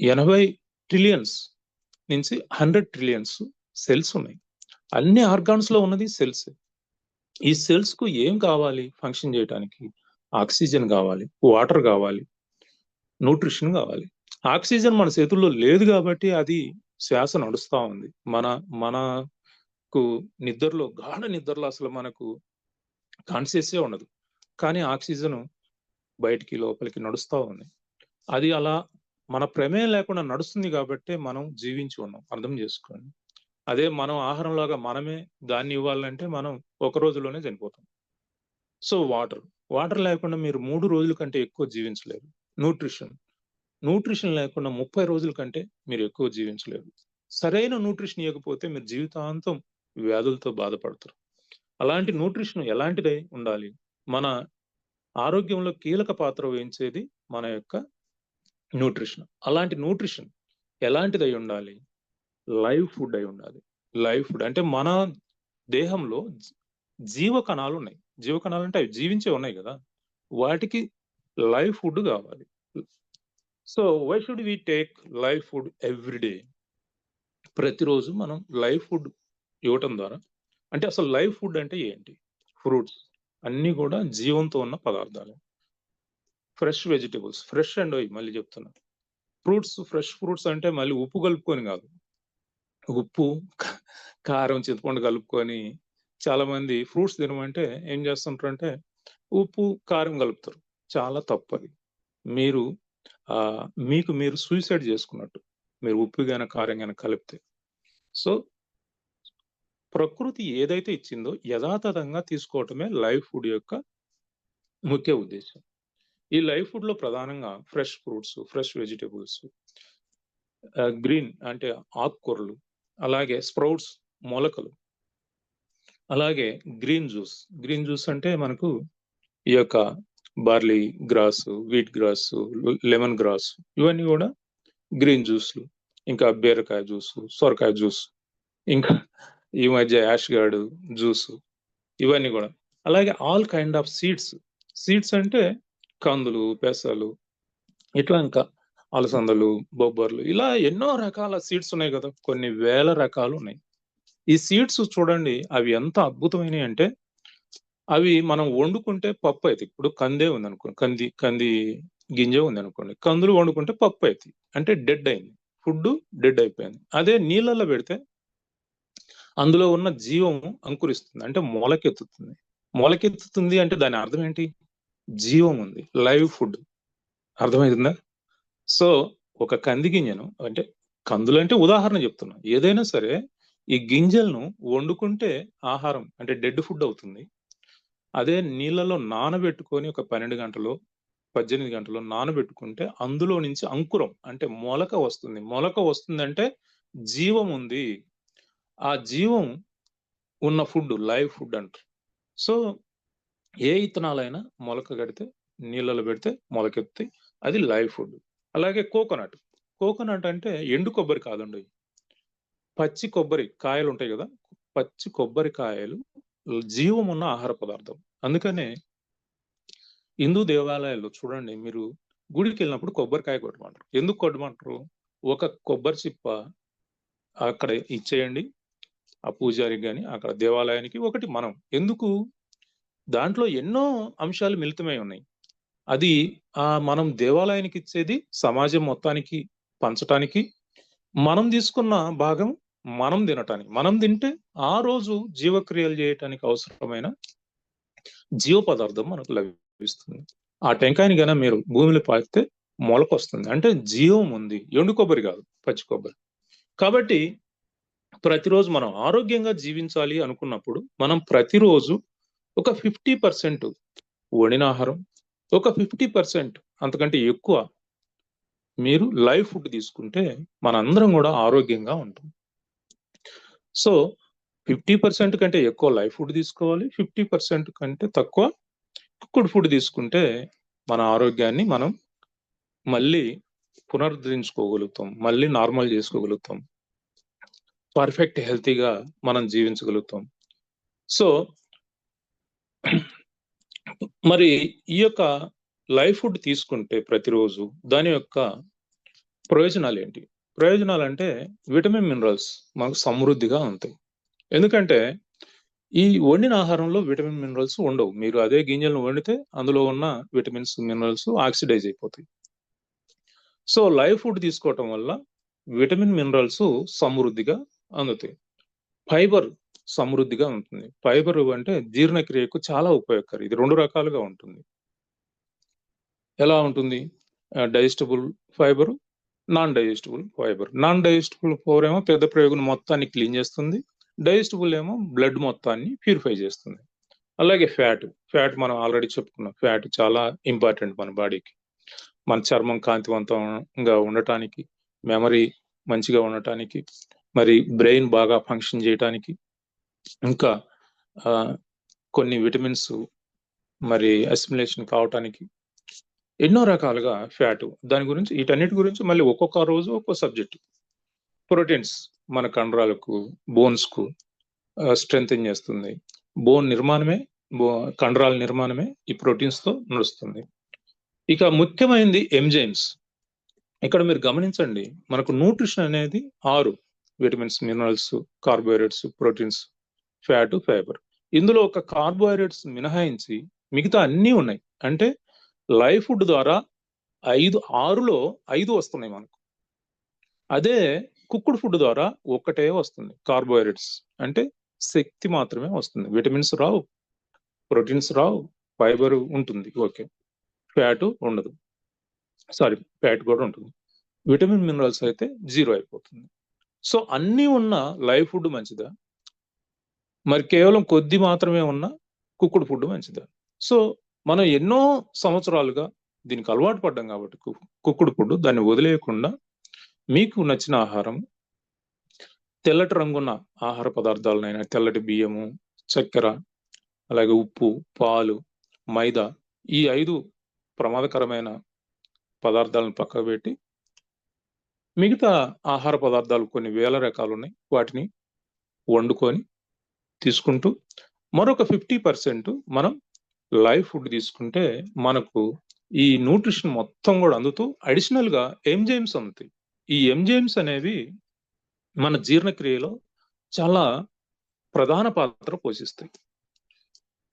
80 ట్రిలియన్స్ నుంచి 100 ట్రిలియన్స్ సెల్స్ ఉన్నాయి. అన్ని ఆర్గాన్స్ లో ఉన్నది సెల్స్. ఈ సెల్స్ కు ఏం కావాలి ఫంక్షన్ చేయడానికి? ఆక్సిజన్ కావాలి, వాటర్ కావాలి, న్యూట్రిషన్ కావాలి. ఆక్సిజన్ మన చేతుల్లో లేదు కాబట్టి అది శ్వాస నడుస్తా ఉంది. మనకు నిద్రలో, గాఢ నిద్రలో అసలు మనకు కాన్షియస్సే ఉండదు, కానీ ఆక్సిజన్ బయటికి లోపలికి నడుస్తూ ఉంది. అది అలా మన ప్రమేయం లేకుండా నడుస్తుంది కాబట్టి మనం జీవించి ఉన్నాం, అర్థం చేసుకోండి. అదే మనం ఆహారంలాగా మనమే దాన్ని ఇవ్వాలంటే మనం ఒక రోజులోనే చనిపోతాం. సో వాటర్ లేకుండా మీరు 3 రోజుల కంటే ఎక్కువ జీవించలేరు. న్యూట్రిషన్ లేకుండా 30 రోజుల కంటే మీరు ఎక్కువ జీవించలేరు. సరైన న్యూట్రిషన్ ఇవ్వకపోతే మీరు జీవితాంతం వ్యాధులతో బాధపడతారు. అలాంటి న్యూట్రిషన్ ఎలాంటిదై ఉండాలి? మన ఆరోగ్యంలో కీలక పాత్ర వహించేది మన యొక్క న్యూట్రిషన్. అలాంటి న్యూట్రిషన్ ఎలాంటిదై ఉండాలి? లైవ్ ఫుడ్ అయి ఉండాలి. లైవ్ ఫుడ్ అంటే మన దేహంలో జీవ కణాలు ఉన్నాయి. జీవ కణాలు అంటే అవి జీవించే ఉన్నాయి కదా, వాటికి లైవ్ ఫుడ్ కావాలి. So why should we take live food every day? ప్రతిరోజు మనం లైవ్ ఫుడ్ ఇవ్వటం ద్వారా, అంటే అసలు లైవ్ ఫుడ్ అంటే ఏంటి? ఫ్రూట్స్ అన్ని కూడా జీవంతో ఉన్న పదార్థాలు. ఫ్రెష్ వెజిటేబుల్స్, ఫ్రెష్ అండ్ మళ్ళీ చెప్తున్నా, ఫ్రెష్ ఫ్రూట్స్ అంటే మళ్ళీ ఉప్పు కలుపుకొని కాదు. ఉప్పు, కారం, చింతపండు కలుపుకొని చాలా మంది ఫ్రూట్స్ తినమంటే ఏం చేస్తుంటారంటే ఉప్పు, కారం కలుపుతారు. చాలా తప్పది. మీకు మీరు సూసైడ్ చేసుకున్నట్టు, మీరు ఉప్పు గాన కారం గాన కలిపితే. సో ప్రకృతి ఏదైతే ఇచ్చిందో యథాతథంగా తీసుకోవటమే లైవ్ ఫుడ్ యొక్క ముఖ్య ఉద్దేశం. ఈ లైవ్ ఫుడ్ లో ప్రధానంగా fresh fruits, fresh vegetables, green అంటే ఆకుకూరలు, అలాగే స్ప్రౌట్స్, మొలకలు, అలాగే గ్రీన్ జ్యూస్ అంటే మనకు ఈ యొక్క barley grass, wheat grass, lemon grass, ఇవన్నీ కూడా గ్రీన్ జ్యూస్లు. ఇంకా బీరకాయ జ్యూస్, సొరకాయ జ్యూస్, ఇంకా ఈ మధ్య యాష్ గార్డ్ జ్యూస్, ఇవన్నీ కూడా. అలాగే ఆల్ కైండ్ ఆఫ్ సీడ్స్ అంటే కందులు, పెసలు, ఇట్లా ఇంకా అలసందలు, బొబ్బర్లు, ఇలా ఎన్నో రకాల సీడ్స్ ఉన్నాయి కదా, కొన్ని వేల రకాలు ఉన్నాయి. ఈ సీడ్స్ చూడండి, అవి ఎంత అద్భుతమైనవి అంటే అవి మనం వండుకుంటే పప్పు అవుతాయి. ఇప్పుడు కందే ఉంది అనుకోండి, కంది గింజ ఉంది అనుకోండి, కందులు వండుకుంటే పప్పు అవుతాయి. అంటే డెడ్ అయింది, ఫుడ్ డెడ్ అయిపోయింది. అదే నీళ్ళల్లో పెడితే అందులో ఉన్న జీవం అంకురిస్తుంది, అంటే మొలకెత్తుతుంది అంటే దాని అర్థం ఏంటి? జీవం ఉంది, లైవ్ ఫుడ్. అర్థమవుతుందా? సో ఒక కంది గింజను, అంటే కందులు అంటే ఉదాహరణ చెప్తున్నా, ఏదైనా సరే ఈ గింజలను వండుకుంటే ఆహారం, అంటే డెడ్ ఫుడ్ అవుతుంది. అదే నీళ్ళలో నానబెట్టుకొని ఒక 12 గంటలు 18 గంటలు నానబెట్టుకుంటే అందులో నుంచి అంకురం అంటే మొలక వస్తుంది. మొలక వస్తుందంటే జీవం ఉంది. ఆ జీవం ఉన్న ఫుడ్ లైవ్ ఫుడ్ అంటారు. సో ఏ ఇత్తనాలైనా మొలక కడితే నీళ్ళలో పెడితే మొలకెత్తి అది లైవ్ ఫుడ్. అలాగే కోకోనట్. కోకోనట్ అంటే ఎండు కొబ్బరి కాదండి, పచ్చి కొబ్బరి కాయలు ఉంటాయి కదా, పచ్చి కొబ్బరికాయలు జీవం ఉన్న ఆహార పదార్థం. అందుకనే హిందూ దేవాలయాల్లో చూడండి, మీరు గుడికి వెళ్ళినప్పుడు కొబ్బరికాయ కొట్టమంటారు. ఎందుకు కొట్టమంటారు? ఒక కొబ్బరి చిప్ప అక్కడ ఇచ్చేయండి ఆ పూజారికి కానీ అక్కడ దేవాలయానికి, ఒకటి మనం. ఎందుకు? దాంట్లో ఎన్నో అంశాలు మిళితమై ఉన్నాయి. అది మనం దేవాలయానికి ఇచ్చేది సమాజం మొత్తానికి పంచటానికి, మనం తీసుకున్న భాగం మనం తినటానికి. మనం తింటే ఆ రోజు జీవక్రియలు చేయటానికి అవసరమైన జీవ పదార్థం మనకు లభిస్తుంది. ఆ టెంకాయని గన మీరు భూమిలో పాకితే మొలకొస్తుంది, అంటే జీవం ఉంది. ఎండు కొబ్బరి కాదు, పచ్చి కొబ్బరి. కాబట్టి ప్రతిరోజు మనం ఆరోగ్యంగా జీవించాలి అనుకున్నప్పుడు మనం ప్రతిరోజు ఒక 50% వండిన ఆహారం, ఒక 50% అంతకంటే ఎక్కువ మీరు లైవ్ ఫుడ్ తీసుకుంటే మనందరం కూడా ఆరోగ్యంగా ఉంటాం. సో 50% కంటే ఎక్కువ లైవ్ ఫుడ్ తీసుకోవాలి, 50% కంటే తక్కువ కుక్డ్ ఫుడ్ తీసుకుంటే మన ఆరోగ్యాన్ని మనం మళ్ళీ పునరుద్ధరించుకోగలుగుతాం, మళ్ళీ నార్మల్ చేసుకోగలుగుతాం, పర్ఫెక్ట్ హెల్తీగా మనం జీవించగలుగుతాం. సో మరి ఈ యొక్క లైవ్ ఫుడ్ తీసుకుంటే ప్రతిరోజు దాని యొక్క ప్రయోజనాలు ఏంటి? ప్రయోజనాలు అంటే విటమిన్ మినరల్స్ మనకు సమృద్ధిగా ఉంటాయి. ఎందుకంటే ఈ వండిన ఆహారంలో విటమిన్ మినరల్స్ ఉండవు. మీరు అదే గింజలను వండితే అందులో ఉన్న విటమిన్స్ మినరల్స్ ఆక్సిడైజ్ అయిపోతాయి. సో లైవ్ ఫుడ్ తీసుకోవటం వల్ల విటమిన్ మినరల్స్ సమృద్ధిగా అందుతాయి. ఫైబర్ సమృద్ధిగా ఉంటుంది. ఫైబర్ అంటే జీర్ణక్రియకు చాలా ఉపయోగకరం. ఇది 2 రకాలుగా ఉంటుంది. ఎలా ఉంటుంది? Digestible fibre, non digestible fibre. Non digestible fibre ఏమో పెద్ద ప్రయోగం మొత్తాన్ని క్లీన్ చేస్తుంది, డైజెస్టబుల్ ఏమో బ్లడ్ మొత్తాన్ని ప్యూరిఫై చేస్తుంది. అలాగే ఫ్యాట్ మనం ఆల్రెడీ చెప్పుకున్నాం. ఫ్యాట్ చాలా ఇంపార్టెంట్ మన బాడీకి. మన చర్మం కాంతివంతంగా ఉండటానికి, మెమరీ మంచిగా ఉండటానికి, మరి బ్రెయిన్ బాగా ఫంక్షన్ చేయటానికి, ఇంకా కొన్ని విటమిన్స్ మరి అసిమిలేషన్ కావటానికి ఎన్నో రకాలుగా ఫ్యాట్. దాని గురించి వీటన్నిటి గురించి మళ్ళీ ఒక్కొక్క రోజు ఒక్కో సబ్జెక్ట్. ప్రోటీన్స్ మన కండరాలకు, బోన్స్కు స్ట్రెంథెన్ చేస్తుంది. బోన్ నిర్మాణమే, కండరాల నిర్మాణమే ఈ ప్రోటీన్స్తో నడుస్తుంది. ఇక ముఖ్యమైనది ఎంజైమ్స్. ఇక్కడ మీరు గమనించండి, మనకు న్యూట్రిషన్ అనేది 6: vitamins, minerals, carbohydrates, proteins, fat, fibre. ఇందులో ఒక కార్బోహైడ్రేట్స్ మినహాయించి మిగతా అన్నీ ఉన్నాయి. అంటే లైవ్ ఫుడ్ ద్వారా 6లో 5 వస్తున్నాయి మనకు. అదే కుక్డ్ ఫుడ్ ద్వారా ఒక్కటే వస్తుంది, కార్బోహైడ్రేట్స్. అంటే శక్తి మాత్రమే వస్తుంది. విటమిన్స్ రావు, ప్రోటీన్స్ రావు, ఫైబర్ ఉంటుంది, ఓకే, ఫ్యాట్ ఉండదు. సారీ, ఫ్యాట్ కూడా ఉంటుంది. విటమిన్ మినరల్స్ అయితే 0 అయిపోతుంది. సో అన్నీ ఉన్న లైవ్ ఫుడ్ మంచిదా, మరి కేవలం కొద్ది మాత్రమే ఉన్న కుక్డ్ ఫుడ్ మంచిదా? సో మనం ఎన్నో సంవత్సరాలుగా దీనికి అలవాటు పడ్డాం కాబట్టి కుక్డ్ ఫుడ్, దాన్ని వదిలేయకుండా మీకు నచ్చిన ఆహారం, తెల్లటి రంగున్న ఆహార పదార్థాలనైనా, తెల్లటి బియ్యము, చక్కెర, అలాగే ఉప్పు, పాలు, మైదా, ఈ 5 ప్రమాదకరమైన పదార్థాలను పక్కకు పెట్టి మిగతా ఆహార పదార్థాలు కొన్ని వేల రకాలు ఉన్నాయి, వాటిని వండుకొని తీసుకుంటూ మరొక 50% మనం లైవ్ ఫుడ్ తీసుకుంటే మనకు ఈ న్యూట్రిషన్ మొత్తం కూడా అందుతూ అడిషనల్గా ఎంజైమ్స్ అందుతాయి. ఈ ఎంజైమ్స్ అనేవి మన జీర్ణక్రియలో చాలా ప్రధాన పాత్ర పోషిస్తాయి.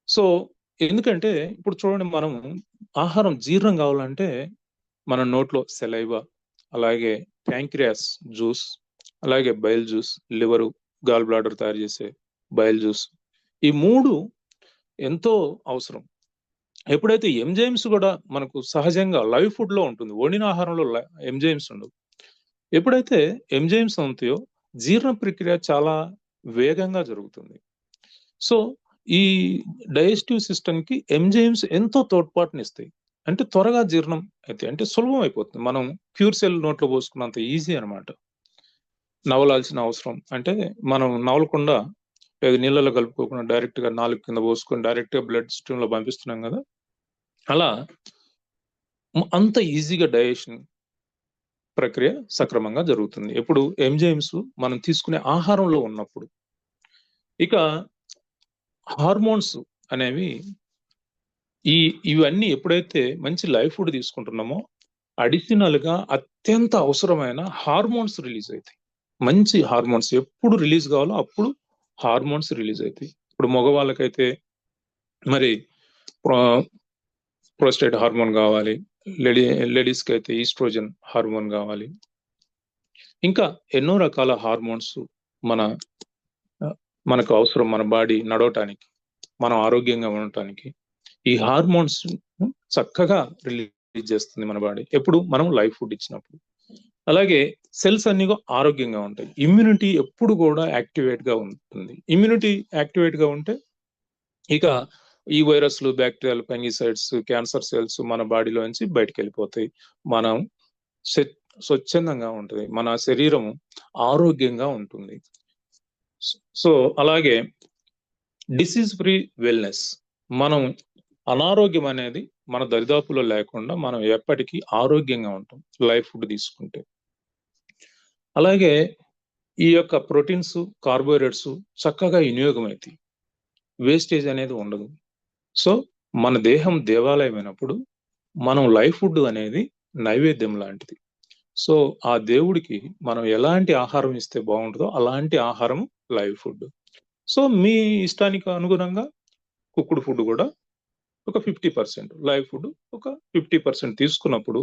సో ఎందుకంటే ఇప్పుడు చూడండి, మనం ఆహారం జీర్ణం కావాలంటే మన నోట్లో సెలైవా, అలాగే ప్యాంక్రియాస్ జ్యూస్, అలాగే bile juice, liver, gall bladder తయారు చేసే బైల్ జ్యూస్, ఈ 3 ఎంతో అవసరం. ఎప్పుడైతే ఎంజైమ్స్ కూడా మనకు సహజంగా లైవ్ ఫుడ్ లో ఉంటుంది, వండిన ఆహారంలో ఎంజైమ్స్ ఉండవు. ఎప్పుడైతే ఎంజైమ్స్ ఉంటాయో జీర్ణ ప్రక్రియ చాలా వేగంగా జరుగుతుంది. సో ఈ డైజెస్టివ్ సిస్టమ్ కి ఎంజైమ్స్ ఎంతో తోడ్పాటునిస్తాయి. అంటే త్వరగా జీర్ణం అయితే అంటే సులభం అయిపోతుంది. మనం క్యూర్ సెల్ నోట్లో పోసుకున్నంత ఈజీ అనమాట. నవలాల్సిన అవసరం అంటే మనం నవలకుండా లేదా నీళ్ళలో కలుపుకోకుండా డైరెక్ట్ గా నాలుగు కింద పోసుకొని డైరెక్ట్ గా బ్లడ్ స్ట్రీమ్ లో పంపిస్తున్నాం కదా, అలా అంత ఈజీగా డైజెషన్ ప్రక్రియ సక్రమంగా జరుగుతుంది ఎప్పుడు ఎంజైమ్స్ మనం తీసుకునే ఆహారంలో ఉన్నప్పుడు. ఇక హార్మోన్స్ అనేవి ఇవన్నీ ఎప్పుడైతే మంచి లైఫ్ ఫుడ్ తీసుకుంటున్నామో అడిషనల్ గా అత్యంత అవసరమైన హార్మోన్స్ రిలీజ్ అవుతాయి. మంచి హార్మోన్స్ ఎప్పుడు రిలీజ్ కావాలో అప్పుడు హార్మోన్స్ రిలీజ్ అవుతాయి. ఇప్పుడు మగవాళ్ళకైతే మరి ప్రోస్టేట్ హార్మోన్ కావాలి, లేడీస్కి అయితే ఈస్ట్రోజన్ హార్మోన్ కావాలి, ఇంకా ఎన్నో రకాల హార్మోన్స్ మనకు అవసరం మన బాడీ నడవటానికి, మనం ఆరోగ్యంగా ఉండటానికి. ఈ హార్మోన్స్ చక్కగా రిలీజ్ చేస్తుంది మన బాడీ ఎప్పుడు మనం లైఫ్ ఫుడ్ ఇచ్చినప్పుడు. అలాగే సెల్స్ అన్ని ఆరోగ్యంగా ఉంటాయి. ఇమ్యూనిటీ ఎప్పుడు కూడా యాక్టివేట్ గా ఉంటుంది. ఇమ్యూనిటీ యాక్టివేట్ గా ఉంటే ఇక ఈ వైరస్లు, బ్యాక్టీరియాలు, ఫంగిసైడ్స్, క్యాన్సర్ సెల్స్ మన బాడీలోంచి బయటకు వెళ్ళిపోతాయి. మనం స్వచ్ఛందంగా ఉంటుంది, మన శరీరం ఆరోగ్యంగా ఉంటుంది. సో అలాగే డిసీజ్ ఫ్రీ వెల్నెస్, మనం అనారోగ్యం అనేది మన దరిదాపులో లేకుండా మనం ఎప్పటికీ ఆరోగ్యంగా ఉంటాం లైఫ్ ఫుడ్ తీసుకుంటే. అలాగే ఈ యొక్క ప్రోటీన్స్, కార్బోహైడ్రేట్స్ చక్కగా వినియోగం అవుతాయి, వేస్టేజ్ అనేది ఉండదు. సో మన దేహం దేవాలయమైనప్పుడు మనం లైఫ్ ఫుడ్ అనేది నైవేద్యం లాంటిది. సో ఆ దేవుడికి మనం ఎలాంటి ఆహారం ఇస్తే బాగుంటుందో అలాంటి ఆహారం లైవ్ ఫుడ్. సో మీ ఇష్టానికి అనుగుణంగా కుక్డ్ ఫుడ్ కూడా ఒక 50%, లైవ్ ఫుడ్ ఒక 50% తీసుకున్నప్పుడు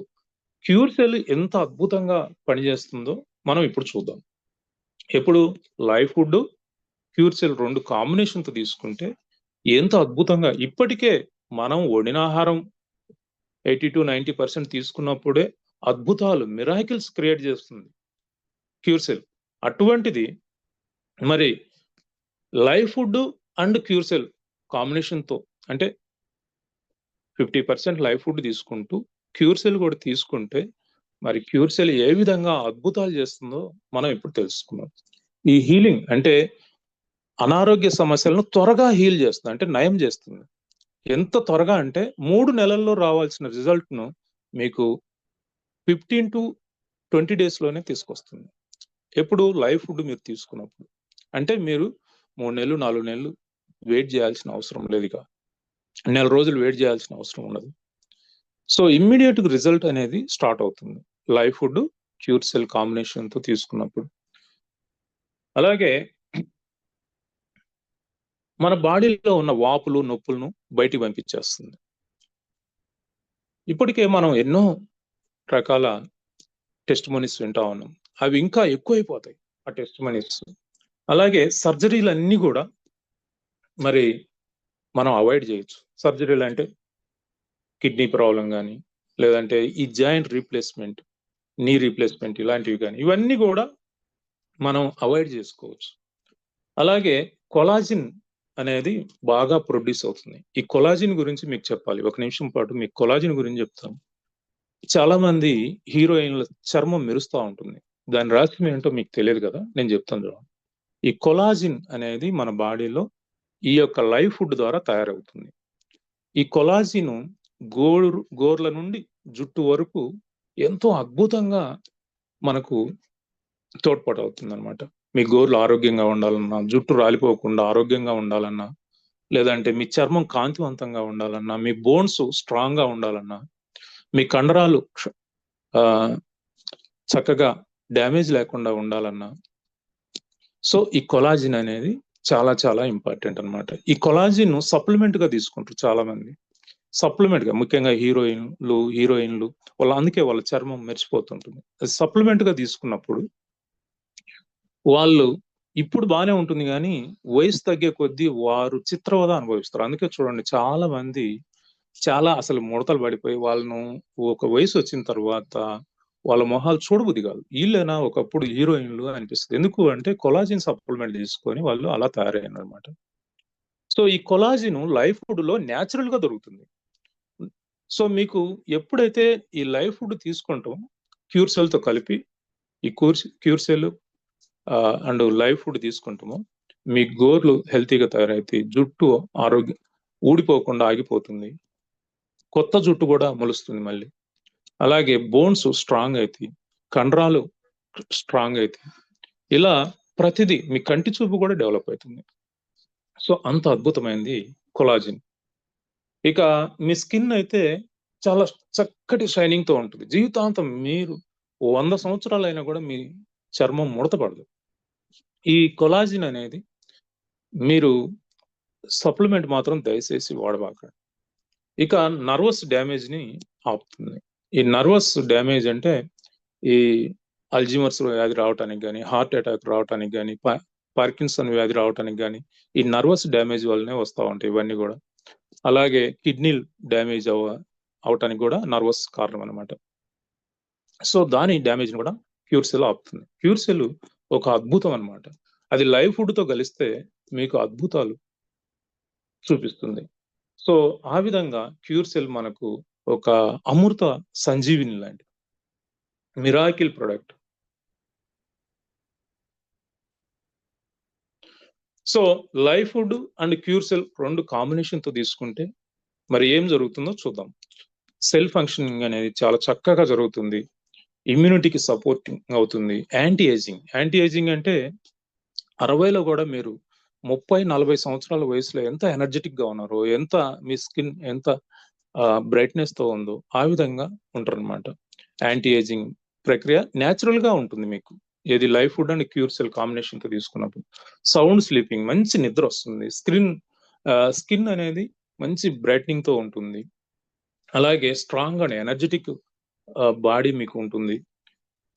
క్యూర్ సెల్ ఎంత అద్భుతంగా పనిచేస్తుందో మనం ఇప్పుడు చూద్దాం. ఎప్పుడు లైవ్ ఫుడ్, క్యూర్ సెల్ రెండు కాంబినేషన్తో తీసుకుంటే ఎంత అద్భుతంగా, ఇప్పటికే మనం వండిన ఆహారం 80-90% తీసుకున్నప్పుడే అద్భుతాలు, మిరాకిల్స్ క్రియేట్ చేస్తుంది క్యూర్ సెల్. అటువంటిది మరి live food and cure cell కాంబినేషన్తో అంటే 50% లైవ్ ఫుడ్ తీసుకుంటూ క్యూర్ సెల్ కూడా తీసుకుంటే మరి క్యూర్ సెల్ ఏ విధంగా అద్భుతాలు చేస్తుందో మనం ఇప్పుడు తెలుసుకున్నాం. ఈ హీలింగ్ అంటే అనారోగ్య సమస్యలను త్వరగా హీల్ చేస్తుంది, అంటే నయం చేస్తుంది. ఎంత త్వరగా అంటే 3 నెలల్లో రావాల్సిన రిజల్ట్ ను మీకు 15-20 days లోనే తీసుకొస్తుంది. ఎప్పుడు లైవ్ ఫుడ్ మీరు తీసుకున్నప్పుడు. అంటే మీరు 3 నెలలు 4 నెలలు వెయిట్ చేయాల్సిన అవసరం లేదు, ఇక నెల రోజులు వెయిట్ చేయాల్సిన అవసరం ఉండదు. సో ఇమ్మీడియట్ రిజల్ట్ అనేది స్టార్ట్ అవుతుంది లైవ్ ఫుడ్ క్యూర్ సెల్ కాంబినేషన్తో తీసుకున్నప్పుడు. అలాగే మన బాడీలో ఉన్న వాపులు, నొప్పులను బయటికి పంపించేస్తుంది. ఇప్పటికే మనం ఎన్నో రకాల టెస్టిమోనీస్ వింటా ఉన్నాం, అవి ఇంకా ఎక్కువైపోతాయి ఆ టెస్టిమోనీస్. అలాగే సర్జరీలు అన్నీ కూడా మరి మనం అవాయిడ్ చేయొచ్చు. సర్జరీలు అంటే కిడ్నీ ప్రాబ్లం కానీ, లేదంటే ఈ జాయింట్ రీప్లేస్మెంట్, నీ రీప్లేస్మెంట్ ఇలాంటివి కానీ, ఇవన్నీ కూడా మనం అవాయిడ్ చేసుకోవచ్చు. అలాగే కొలాజిన్ అనేది బాగా ప్రొడ్యూస్ అవుతుంది. ఈ కొలాజిన్ గురించి మీకు చెప్పాలి, ఒక నిమిషం పాటు మీకు కొలాజిన్ గురించి చెప్తాను. చాలా మంది హీరోయిన్ల చర్మం మెరుస్తూ ఉంటుంది, దాని రహస్యం ఏంటో మీకు తెలియదు కదా, నేను చెప్తాను చూడండి. ఈ కొలాజిన్ అనేది మన బాడీలో ఈ యొక్క లైవ్ ఫుడ్ ద్వారా తయారవుతుంది. ఈ కొలాజిన్ గోర్ల నుండి జుట్టు వరకు ఎంతో అద్భుతంగా మనకు తోడ్పాటవుతుంది అనమాట. మీ గోర్లు ఆరోగ్యంగా ఉండాలన్నా, జుట్టు రాలిపోకుండా ఆరోగ్యంగా ఉండాలన్నా, లేదంటే మీ చర్మం కాంతివంతంగా ఉండాలన్నా, మీ బోన్స్ స్ట్రాంగ్ గా ఉండాలన్నా, మీ కండరాలు చక్కగా డ్యామేజ్ లేకుండా ఉండాలన్నా, సో ఈ కొలాజిన్ అనేది చాలా చాలా ఇంపార్టెంట్ అనమాట. ఈ కొలాజిన్ సప్లిమెంట్ గా తీసుకుంటారు చాలా మంది, సప్లిమెంట్ గా, ముఖ్యంగా హీరోయిన్లు వాళ్ళ, అందుకే వాళ్ళ చర్మం మెరిసిపోతుంటుంది. సప్లిమెంట్ గా తీసుకున్నప్పుడు వాళ్ళు ఇప్పుడు బాగానే ఉంటుంది కానీ వయసు తగ్గే కొద్దీ వారు చిత్రవద అనుభవిస్తారు. అందుకే చూడండి చాలా మంది చాలా అసలు ముడతలు పడిపోయి వాళ్ళను ఒక వయసు వచ్చిన తర్వాత వాళ్ళ మొహాలు చూడబుద్ధి కాదు. వీళ్ళైనా ఒకప్పుడు హీరోయిన్లు అనిపిస్తుంది. ఎందుకు అంటే కొలాజిన్ సప్లిమెంట్ తీసుకొని వాళ్ళు అలా తయారయ్యారు అనమాట. సో ఈ కొలాజిన్ లైఫ్ ఫుడ్ లో న్యాచురల్ గా దొరుకుతుంది. సో మీకు ఎప్పుడైతే ఈ లైవ్ ఫుడ్ తీసుకుంటాం క్యూర్ సెల్తో కలిపి ఈ cure cell and live food తీసుకుంటామో మీ గోర్లు హెల్తీగా తయారైతే జుట్టు ఆరోగ్యం ఊడిపోకుండా ఆగిపోతుంది, కొత్త జుట్టు కూడా మొలుస్తుంది మళ్ళీ. అలాగే బోన్స్ స్ట్రాంగ్ అవుతాయి, కండరాలు స్ట్రాంగ్ అవుతాయి. ఇలా ప్రతిదీ మీ కంటి చూపు కూడా డెవలప్ అవుతుంది. సో అంత అద్భుతమైనది కొలాజిన్. ఇక మీ స్కిన్ అయితే చాలా చక్కటి షైనింగ్ తో ఉంటుంది. జీవితాంతం మీరు 100 సంవత్సరాలైనా కూడా మీ చర్మం ముడతపడదు. ఈ కొలాజిన్ అనేది మీరు సప్లిమెంట్ మాత్రం దయచేసి వాడబాకండి. ఇక నర్వస్ డ్యామేజ్ ని ఆపుతుంది. ఈ నర్వస్ డ్యామేజ్ అంటే ఈ అల్జీమర్స్ వ్యాధి రావటానికి కానీ, హార్ట్ అటాక్ రావటానికి కానీ, పార్కిన్సన్ వ్యాధి రావటానికి కానీ ఈ నర్వస్ డ్యామేజ్ వల్లనే వస్తూ ఉంటాయి ఇవన్నీ కూడా. అలాగే కిడ్నీ డ్యామేజ్ అవటానికి కూడా నర్వస్ కారణం అనమాట. సో దాని డ్యామేజ్ కూడా క్యూర్ సెల్ ఆపుతుంది. క్యూర్ సెల్ ఒక అద్భుతం అనమాట. అది లైవ్ ఫుడ్ తో కలిస్తే మీకు అద్భుతాలు చూపిస్తుంది. సో ఆ విధంగా క్యూర్ సెల్ మనకు ఒక అమృత సంజీవిని లాంటి miracle product. So live food and cure cell రెండు కాంబినేషన్ తో తీసుకుంటే మరి ఏం జరుగుతుందో చూద్దాం. సెల్ ఫంక్షనింగ్ అనేది చాలా చక్కగా జరుగుతుంది, ఇమ్యూనిటీకి సపోర్టింగ్ అవుతుంది. యాంటీ ఏజింగ్ అంటే 60లో కూడా మీరు 30-40 సంవత్సరాల వయసులో ఎంత ఎనర్జెటిక్ గా ఉన్నారో, ఎంత మీ స్కిన్ ఎంత బ్రైట్నెస్ తో ఉందో ఆ విధంగా ఉంటారనమాట. యాంటీ ఏజింగ్ ప్రక్రియ న్యాచురల్ గా ఉంటుంది మీకు ఏది live food and cure cell combination తో తీసుకున్నప్పుడు. సౌండ్ స్లీపింగ్, మంచి నిద్ర వస్తుంది. స్కిన్ అనేది మంచి బ్రైట్నింగ్ తో ఉంటుంది. అలాగే స్ట్రాంగ్ అండ్ ఎనర్జెటిక్ బాడీ మీకు ఉంటుంది.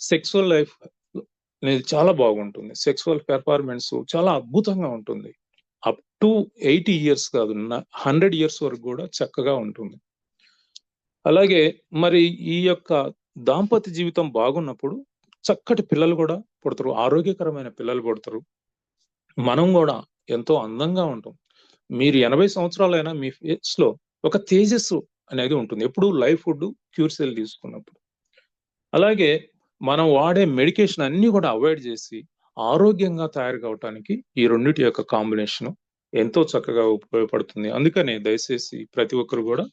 సెక్సువల్ లైఫ్ అనేది చాలా బాగుంటుంది. సెక్సువల్ పెర్ఫార్మెన్స్ చాలా అద్భుతంగా ఉంటుంది. అప్ టు 80 years కాదు, 100 years వరకు కూడా చక్కగా ఉంటుంది. అలాగే మరి ఈ యొక్క దాంపత్య జీవితం బాగున్నప్పుడు చక్కటి పిల్లలు కూడా పుడతారు, ఆరోగ్యకరమైన పిల్లలు పుడతారు. మనం కూడా ఎంతో అందంగా ఉంటాం. మీరు 80 సంవత్సరాలైనా మీ ఫేస్ లో ఒక తేజస్సు అనేది ఉంటుంది ఎప్పుడు లైవ్ ఫుడ్ క్యూర్ సెల్ తీసుకున్నప్పుడు. అలాగే మనం వాడే మెడికేషన్ అన్ని కూడా అవాయిడ్ చేసి ఆరోగ్యంగా తయారు కావటానికి ఈ రెండింటి యొక్క కాంబినేషన్ ఎంతో చక్కగా ఉపయోగపడుతుంది. అందుకనే దయచేసి ప్రతి ఒక్కరు కూడా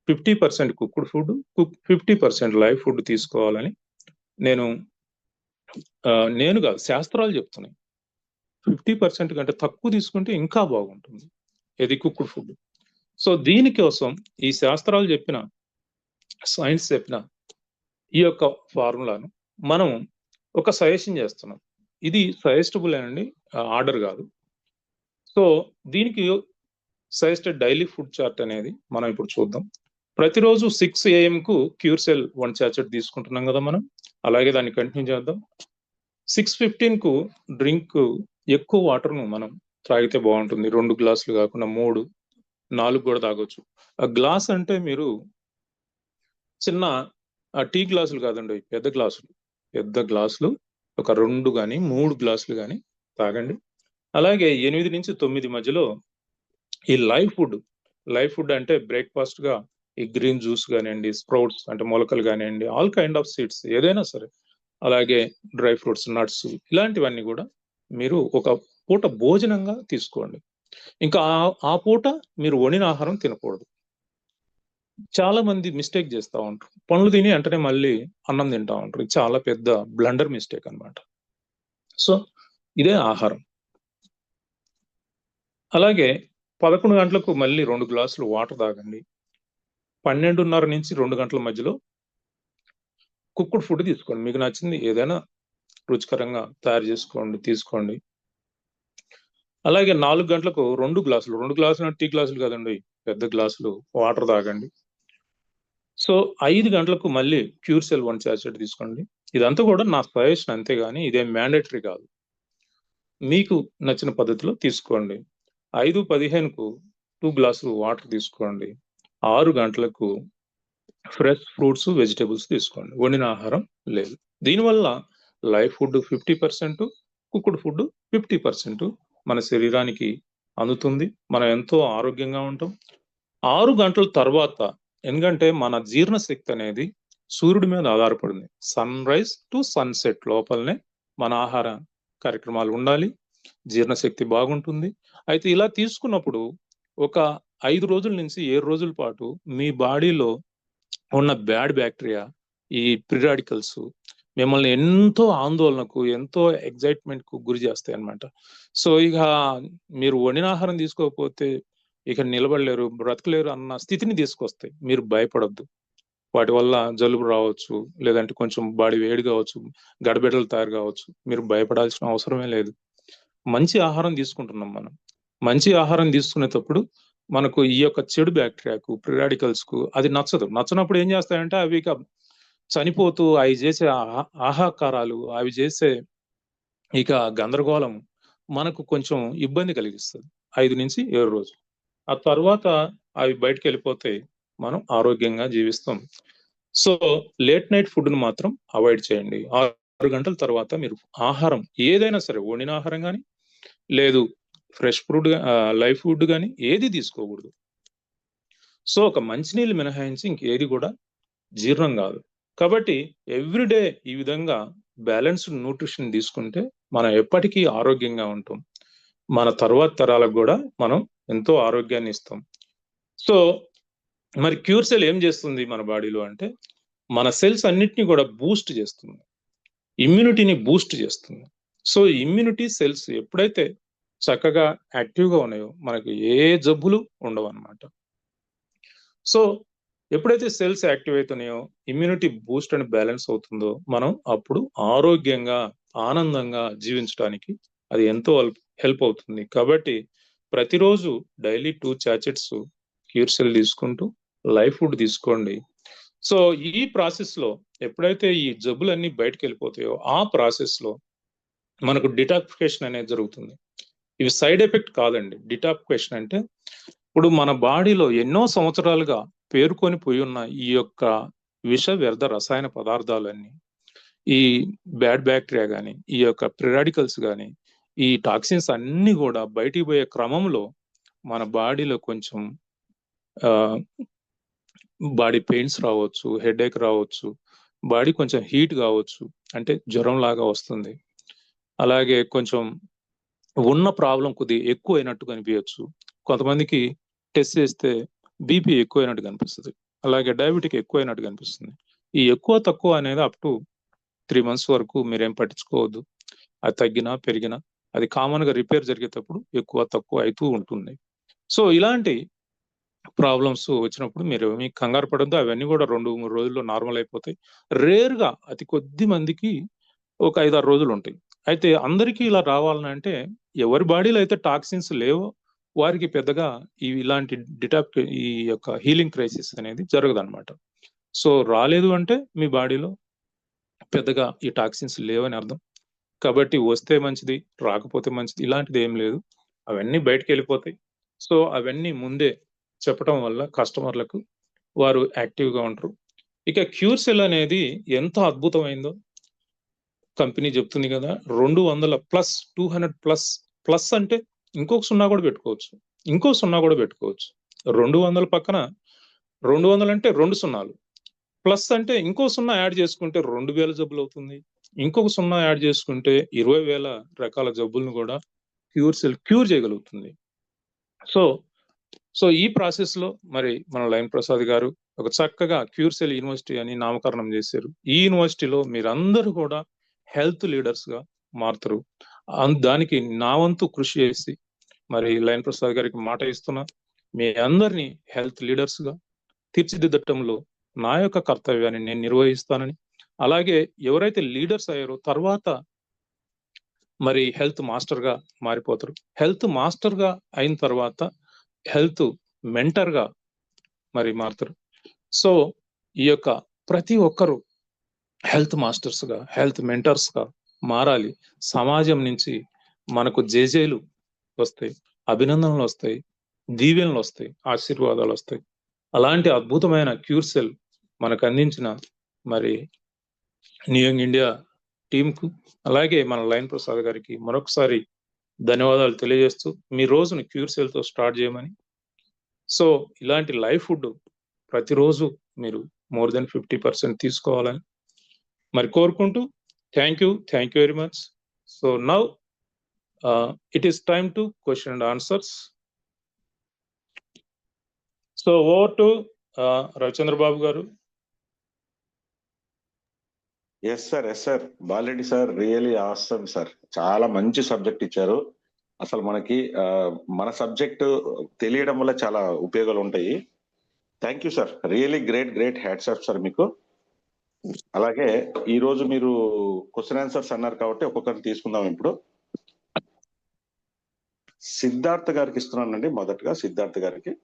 50% కుక్డ్ ఫుడ్, 50% లైవ్ ఫుడ్ తీసుకోవాలని నేను కాదు, శాస్త్రాలు చెప్తున్నాయి. 50% కంటే తక్కువ తీసుకుంటే ఇంకా బాగుంటుంది ఇది కుక్డ్ ఫుడ్. సో దీనికోసం ఈ శాస్త్రాలు చెప్పిన, సైన్స్ చెప్పిన ఈ యొక్క ఫార్ములాను మనం ఒక సజెషన్ చేస్తున్నాం. ఇది సజెస్టబుల్ అండి, ఆర్డర్ కాదు. సో దీనికి సజెస్టెడ్ డైలీ ఫుడ్ చార్ట్ అనేది మనం ఇప్పుడు చూద్దాం. ప్రతిరోజు 6 AM కు క్యూర్ సెల్ 1 sachet తీసుకుంటున్నాం కదా మనం. అలాగే దాన్ని కంటిన్యూ చేద్దాం. 6:15 కు డ్రింక్ ఎక్కువ వాటర్ను మనం తాగితే బాగుంటుంది. 2 గ్లాసులు కాకుండా 3, 4 కూడా తాగొచ్చు. ఆ గ్లాస్ అంటే మీరు చిన్న టీ గ్లాసులు కాదండి, పెద్ద గ్లాసులు ఒక 2 కానీ 3 గ్లాసులు కానీ తాగండి. అలాగే 8 నుంచి 9 మధ్యలో ఈ లైవ్ ఫుడ్ అంటే బ్రేక్ఫాస్ట్ గా ఈ గ్రీన్ జ్యూస్ కానివ్వండి, స్ప్రౌట్స్ అంటే మొలకలు కానివ్వండి, ఆల్ కైండ్ ఆఫ్ సీడ్స్ ఏదైనా సరే, అలాగే డ్రై ఫ్రూట్స్, నట్స్, ఇలాంటివన్నీ కూడా మీరు ఒక పూట భోజనంగా తీసుకోండి. ఇంకా ఆ పూట మీరు వండిన ఆహారం తినకూడదు. చాలా మంది మిస్టేక్ చేస్తూ ఉంటారు, పండ్లు తిని వెంటనే మళ్ళీ అన్నం తింటా ఉంటారు. ఇది చాలా పెద్ద బ్లండర్ మిస్టేక్ అన్నమాట. సో ఇదే ఆహారం. అలాగే 11 గంటలకు మళ్ళీ 2 గ్లాసులు వాటర్ తాగండి. 12:30 నుంచి 2 గంటల మధ్యలో కుక్డ్ ఫుడ్ తీసుకోండి. మీకు నచ్చింది ఏదైనా రుచికరంగా తయారు తీసుకోండి. అలాగే 4 గంటలకు 2 గ్లాసులు టీ గ్లాసులు కదండి, పెద్ద గ్లాసులు వాటర్ తాగండి. సో 5 గంటలకు మళ్ళీ క్యూర్ సెల్ 1 sachet తీసుకోండి. ఇదంతా కూడా నా సజెషన్, అంతేగాని ఇదేం మ్యాండేటరీ కాదు. మీకు నచ్చిన పద్ధతిలో తీసుకోండి. 5:15కు 2 గ్లాసులు వాటర్ తీసుకోండి. 6 గంటలకు ఫ్రెష్ ఫ్రూట్స్, వెజిటేబుల్స్ తీసుకోండి. వండిన ఆహారం లేదు. దీనివల్ల లైవ్ ఫుడ్ 50%, కుక్డ్ ఫుడ్ 50% మన శరీరానికి అందుతుంది. మనం ఎంతో ఆరోగ్యంగా ఉంటాం. 6 గంటల తర్వాత ఎందుకంటే మన జీర్ణశక్తి అనేది సూర్యుడి మీద ఆధారపడింది. సన్ రైజ్ టు సన్సెట్ లోపలనే మన ఆహార కార్యక్రమాలు ఉండాలి, జీర్ణశక్తి బాగుంటుంది. అయితే ఇలా తీసుకున్నప్పుడు ఒక 5 రోజుల నుంచి 7 రోజుల పాటు మీ బాడీలో ఉన్న బ్యాడ్ బ్యాక్టీరియా, ఈ ఫ్రీ రాడికల్స్ మిమ్మల్ని ఎంతో ఆందోళనకు, ఎంతో ఎగ్జైట్మెంట్ కు గురి చేస్తాయి అన్నమాట. సో ఇక మీరు వండిన ఆహారం తీసుకోకపోతే ఇక నిలబడలేరు, బ్రతకలేరు అన్న స్థితిని తీసుకొస్తాయి. మీరు భయపడొద్దు. వాటి వల్ల జలుబు రావచ్చు, లేదంటే కొంచెం బాడీ వేడి కావచ్చు, గడబిడలు తయారు కావచ్చు. మీరు భయపడాల్సిన అవసరమే లేదు. మంచి ఆహారం తీసుకుంటున్నాం మనం. మంచి ఆహారం తీసుకునేటప్పుడు మనకు ఈ యొక్క చెడు బ్యాక్టీరియాకు, ఫ్రీ రాడికల్స్ కు అది నచ్చదు. నచ్చనప్పుడు ఏం చేస్తాయంటే అవి ఇక చనిపోతూ అవి చేసే ఆహాకారాలు, అవి చేసే ఇక గందరగోళం మనకు కొంచెం ఇబ్బంది కలిగిస్తుంది 5 నుంచి 7 రోజులు. ఆ తర్వాత అవి బయటకు వెళ్ళిపోతే మనం ఆరోగ్యంగా జీవిస్తాం. సో లేట్ నైట్ ఫుడ్ ను మాత్రం అవాయిడ్ చేయండి. 6 గంటల తర్వాత మీరు ఆహారం ఏదైనా సరే, వండిన ఆహారం కానీ లేదు ఫ్రెష్ ఫుడ్, లైవ్ ఫుడ్ కానీ ఏది తీసుకోకూడదు. సో ఒక మంచినీళ్ళు మినహాయించి ఇంకేది కూడా జీర్ణం కాదు. కాబట్టి ఎవ్రీడే ఈ విధంగా బ్యాలెన్స్డ్ న్యూట్రిషన్ తీసుకుంటే మనం ఎప్పటికీ ఆరోగ్యంగా ఉంటాం. మన తర్వాత తరాలకు కూడా మనం ఎంతో ఆరోగ్యాన్ని ఇస్తాం. సో మరి క్యూర్ సెల్ ఏం చేస్తుంది మన బాడీలో అంటే, మన సెల్స్ అన్నిటినీ కూడా బూస్ట్ చేస్తుంది, ఇమ్యూనిటీని బూస్ట్ చేస్తుంది. సో ఇమ్యూనిటీ సెల్స్ ఎప్పుడైతే చక్కగా యాక్టివ్గా ఉన్నాయో మనకి ఏ జబ్బులు ఉండవు అన్నమాట. సో ఎప్పుడైతే సెల్స్ యాక్టివ్ అవుతున్నాయో, ఇమ్యూనిటీ బూస్ట్ అని బ్యాలెన్స్ అవుతుందో, మనం అప్పుడు ఆరోగ్యంగా ఆనందంగా జీవించడానికి అది ఎంతో హెల్ప్ అవుతుంది. కాబట్టి ప్రతిరోజు డైలీ 2 చాచెట్స్ క్యూర్ సెల్ తీసుకుంటూ లైవ్ ఫుడ్ తీసుకోండి. సో ఈ ప్రాసెస్ లో ఎప్పుడైతే ఈ జబ్బులన్నీ బయటకు వెళ్ళిపోతాయో ఆ ప్రాసెస్ లో మనకు డిటాక్సిఫికేషన్ అనేది జరుగుతుంది. ఇవి సైడ్ ఎఫెక్ట్ కాదండి. డిటాక్సిఫికేషన్ అంటే ఇప్పుడు మన బాడీలో ఎన్నో సంవత్సరాలుగా పేరుకొని పోయి ఉన్న ఈ యొక్క విష వ్యర్థ రసాయన పదార్థాలన్నీ, ఈ బ్యాడ్ బ్యాక్టీరియా కానీ, ఈ యొక్క ఫ్రీ రాడికల్స్ కానీ, ఈ టాక్సిన్స్ అన్ని కూడా బయటికి పోయే క్రమంలో మన బాడీలో కొంచెం బాడీ పెయిన్స్ రావచ్చు, హెడేక్ రావచ్చు, బాడీ కొంచెం హీట్ కావచ్చు, అంటే జ్వరం లాగా వస్తుంది. అలాగే కొంచెం ఉన్న ప్రాబ్లం కొద్దిగా ఎక్కువ అయినట్టు కనిపించచ్చు. కొంతమందికి టెస్ట్ చేస్తే బీపీ ఎక్కువైనట్టు కనిపిస్తుంది, అలాగే డయాబెటిక్ ఎక్కువైనట్టు కనిపిస్తుంది. ఈ ఎక్కువ తక్కువ అనేది అప్ టు 3 months వరకు మీరేం పట్టించుకోవద్దు. అది తగ్గినా పెరిగినా అది కామన్ గా రిపేర్ జరిగేటప్పుడు ఎక్కువ తక్కువ అవుతూ ఉంటుంది. సో ఇలాంటి ప్రాబ్లమ్స్ వచ్చినప్పుడు మీరు ఏమీ కంగారు పడద్దు. అవన్నీ కూడా 2-3 రోజుల్లో నార్మల్ అయిపోతాయి. రేర్ గా అతి కొద్ది మందికి ఒక 5-6 రోజులు ఉంటాయి. అయితే అందరికీ ఇలా రావాలంటే ఎవరి బాడీలో అయితే టాక్సిన్స్ లేవో వారికి పెద్దగా ఇలాంటి ఈ యొక్క హీలింగ్ క్రైసిస్ అనేది జరగదు అనమాట. సో రాలేదు అంటే మీ బాడీలో పెద్దగా ఈ టాక్సిన్స్ లేవని అర్థం. కాబట్టి వస్తే మంచిది, రాకపోతే మంచిది, ఇలాంటిది ఏం లేదు. అవన్నీ బయటకు వెళ్ళిపోతాయి. సో అవన్నీ ముందే చెప్పడం వల్ల కస్టమర్లకు వారు యాక్టివ్గా ఉంటారు. ఇక క్యూర్ సెల్ అనేది ఎంత అద్భుతమైందో కంపెనీ చెప్తుంది కదా, 200+, 200+, ప్లస్ అంటే ఇంకొక 0 కూడా పెట్టుకోవచ్చు, ఇంకో 0 కూడా పెట్టుకోవచ్చు. 200 పక్కన 200 అంటే 2 సున్నాలు, ప్లస్ అంటే ఇంకో 0 యాడ్ చేసుకుంటే 2000 జబ్బులు అవుతుంది. ఇంకొక 0 యాడ్ చేసుకుంటే 20,000 రకాల జబ్బులను కూడా క్యూర్ సెల్ క్యూర్ చేయగలుగుతుంది. సో ఈ ప్రాసెస్ లో మరి మన లైన్ ప్రసాద్ గారు ఒక చక్కగా క్యూర్ సెల్ యూనివర్సిటీ అని నామకరణం చేశారు. ఈ యూనివర్సిటీలో మీరందరూ కూడా హెల్త్ లీడర్స్ గా మారుతారు. దానికి నా వంతు కృషి చేసి మరి లైన్ ప్రసాద్ గారికి మాట ఇస్తున్నా, మీ అందరినీ హెల్త్ లీడర్స్ గా తీర్చిదిద్దటంలో నా యొక్క కర్తవ్యాన్ని నేను నిర్వహిస్తానని, అలాగే ఎవరైతే లీడర్స్ అయ్యారో తర్వాత మరి హెల్త్ మాస్టర్ గా మారిపోతారు. హెల్త్ మాస్టర్ గా అయిన తర్వాత హెల్త్ మెంటర్ గా మరి మారుతారు. సో ఈ యొక్క ప్రతి ఒక్కరూ హెల్త్ మాస్టర్స్ గా, హెల్త్ మెంటర్స్ గా మారాలి. సమాజం నుంచి మనకు జేజేలు వస్తాయి, అభినందనలు వస్తాయి, దీవెనలు వస్తాయి, ఆశీర్వాదాలు వస్తాయి. అలాంటి అద్భుతమైన క్యూర్ సెల్ మనకు అందించిన మరి న్యూ యంగ్ ఇండియా టీంకు, అలాగే మన లైన్ ప్రసాద్ గారికి మరొకసారి ధన్యవాదాలు తెలియజేస్తూ మీ రోజును క్యూర్ సెల్ తో స్టార్ట్ చేయమని. సో ఇలాంటి లైవ్ ఫుడ్ ప్రతిరోజు మీరు మోర్ దెన్ 50% తీసుకోవాలని మరి కోరుకుంటూ thank you very much. So now it is time to question and answers. So over to Ravichandra Babu గారు. Yes sir Balareddy sir, really awesome sir. చాలా మంచి సబ్జెక్ట్ ఇచ్చారు. అసలు మనకి మన సబ్జెక్ట్ తెలియడం వల్ల చాలా ఉపయోగాలు ఉంటాయి. Thank you sir, really great hats off sir మీకు. అలాగే ఈ రోజు మీరు క్వశ్చన్ ఆన్సర్స్ అన్నారు కాబట్టి ఒక్కొక్కరిని తీసుకుందాం. ఇప్పుడు సిద్ధార్థ్ గారికి ఇస్తున్నానండి. మొదటగా సిద్ధార్థ్ గారికి.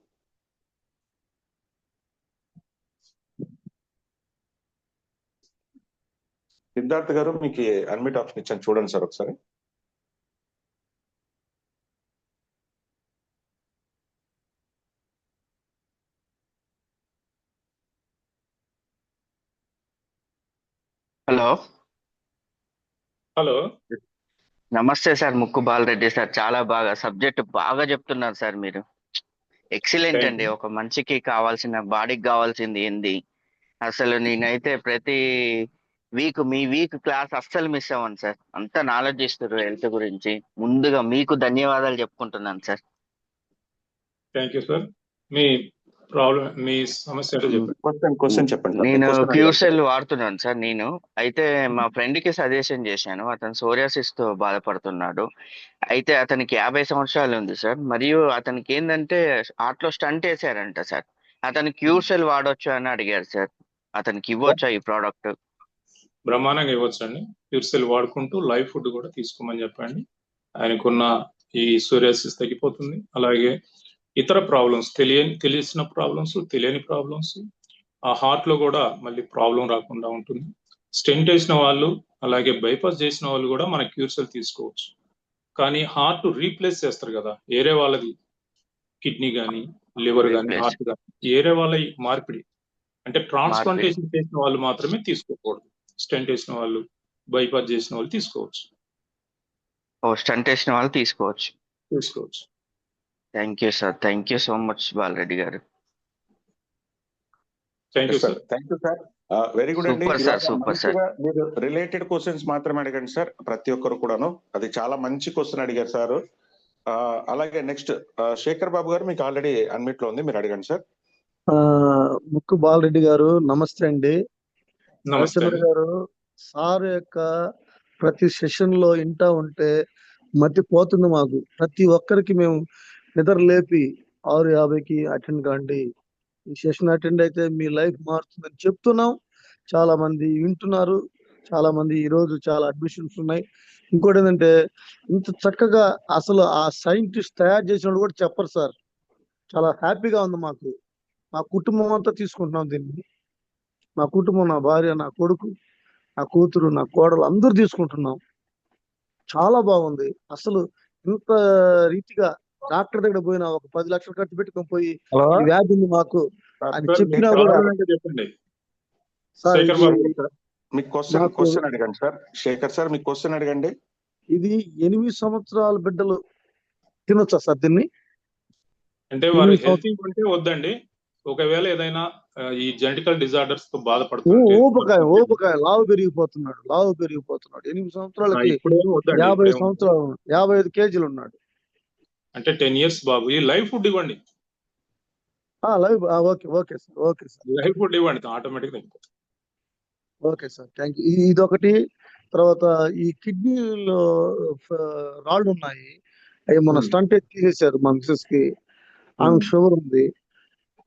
సిద్ధార్థ్ గారు, మీకు అన్మిట్ ఆప్షన్ ఇచ్చాను, చూడండి సార్ ఒకసారి. హలో హలో, నమస్తే సార్, ముక్కు బాలరెడ్డి సార్. చాలా బాగా సబ్జెక్ట్ బాగా చెప్తున్నారు సార్ మీరు. ఎక్సలెంట్ Thank అండి. you. ఒక మనిషికి కావాల్సిన బాడీకి కావాల్సింది ఏంది అసలు. నేనైతే ప్రతి మీ వీక్ క్లాస్ అస్సలు మిస్ అవ్వను సార్. అంత నాలెడ్జ్ ఇస్తారు హెల్త్ గురించి. ముందుగా మీకు ధన్యవాదాలు చెప్పుకుంటున్నాను సార్. Thank you sir. మీ సమస్య ఏంటో చెప్పండి. క్వశ్చన్ చెప్పండి సార్. నేను Question క్యూసెల్ అడగండి. వాడుతున్నాను సార్. నేను అయితే మా ఫ్రెండ్ కి సజెషన్ చేశాను. అతను సోరియాసిస్ తో బాధపడుతున్నాడు. అయితే అతనికి 50 సంవత్సరాలు ఉంది సార్. మరియు అతనికి ఏంటంటే ఆటలో స్టంట్ వేసారంట సార్. అతను క్యూసెల్ వాడొచ్చు అని అడిగారు సార్. అతనికి ఇవ్వచ్చా ఈ ప్రోడక్ట్? బ్రహ్మాండంగా ఇవ్వచ్చండి. ప్యూర్సెల్ వాడుకుంటూ లైవ్ ఫుడ్ కూడా తీసుకోమని చెప్పండి. ఆయనకున్న ఈ సోరియాసిస్ తగ్గిపోతుంది. అలాగే ఇతర ప్రాబ్లమ్స్, తెలిసిన ప్రాబ్లమ్స్, తెలియని ప్రాబ్లమ్స్, ఆ హార్ట్ లో కూడా మళ్ళీ ప్రాబ్లం రాకుండా ఉంటుంది. స్టెంట్ వేసిన వాళ్ళు, అలాగే బైపాస్ చేసిన వాళ్ళు కూడా మన క్యూర్సెల్ తీసుకోవచ్చు. కానీ హార్ట్ రీప్లేస్ చేస్తారు కదా, ఏరే వాళ్ళది కిడ్నీ కానీ, లివర్ కానీ, Replace. హార్ట్ కానీ, ఏరే వాళ్ళ మార్పిడి అంటే ట్రాన్స్ప్లాంటేషన్ చేసిన వాళ్ళు మాత్రమే తీసుకోకూడదు. స్టెంట్ వేసిన వాళ్ళు, బైపాస్ చేసిన వాళ్ళు తీసుకోవచ్చు. స్టంట్ వేసిన వాళ్ళు తీసుకోవచ్చు. Thank you sir. Thank you so much Balareddy గారు. Thank you sir. Thank you sir. Very good అండి. Super sir, super sir. మీరు రిలేటెడ్ క్వశ్చన్స్ మాత్రమే అడగండి సార్, ప్రతి ఒక్కరు కూడాను. అది చాలా మంచి క్వశ్చన్ అడిగారు సార్. అలాగే నెక్స్ట్ శేఖర్ బాబు గారు, మీకు ఆల్రెడీ అన్మిట్ లో ఉంది, మీరు అడగండి సార్. ముక్కు బాలరెడ్డి గారు నమస్తే అండి. నమస్తే రవిచంద్ర గారు, సార్ యొక్క ప్రతి సెషన్ లో ఇంటా ఉంటే మతి పోతుంది మాకు. ప్రతి ఒక్కరికి మేము నిద్ర లేపి 6:50కి అటెండ్ కాండి, ఈ సెషన్ అటెండ్ అయితే మీ లైఫ్ మారుతుందని చెప్తున్నాం. చాలా మంది వింటున్నారు. చాలా మంది ఈ రోజు చాలా అడ్మిషన్స్ ఉన్నాయి. ఇంకోటి ఏంటంటే, ఇంత చక్కగా అసలు ఆ సైంటిస్ట్ తయారు చేసిన కూడా చెప్పరు సార్. చాలా హ్యాపీగా ఉంది మాకు. మా కుటుంబం అంతా తీసుకుంటున్నాం దీన్ని. నా కుటుంబం, నా భార్య, నా కొడుకు, నా కూతురు, నా కోడలు అందరూ తీసుకుంటున్నాం. చాలా బాగుంది. అసలు ఇంత రీతిగా డాక్టర్ దగ్గర పోయినా ఒక 10 లక్షలు ఖర్చు పెట్టుకొని పోయి ఈ వ్యాధి ఉంది మాకు అని చెప్పినా కూడా చెప్పండి. సార్ శేఖర్ బాబు గారు. మీకు క్వశ్చన్ అడగండి సార్. శేఖర్ సార్, మీకు క్వశ్చన్ అడగండి. ఇది 8 సంవత్సరాల బిడ్డలు తినొచ్చా సార్ దీన్ని? అంటే వారు హెల్తీ ఉంటే వద్దండి. ఒకవేళ ఏదైనా ఈ జెనెటికల్ డిజార్డర్స్ తో బాధపడుతుంటే, ఊబకాయ లావు పెరిగిపోతున్నాడు. 8 సంవత్సరాలకి ఇప్పుడేమో వద్దండి. 50 సంవత్సరాలు 55 కేజీలు ఉన్నాడు. అంటే 10 years బాబు, ఈ లైవ్ ఫుడ్ ఇవ్వండి. Live okay sir. Live food ఇవ్వండి, ఆటోమేటిక్ తగ్గిపోతుంది. Okay sir, thank you. ఇదొకటి. తర్వాత ఈ కిడ్నీలో రాళ్ళు ఉన్నాయి. అవి మన స్టంట్ తీసేశారు మా మిసెస్ కి. ఆమెకి షుగర్ ఉంది.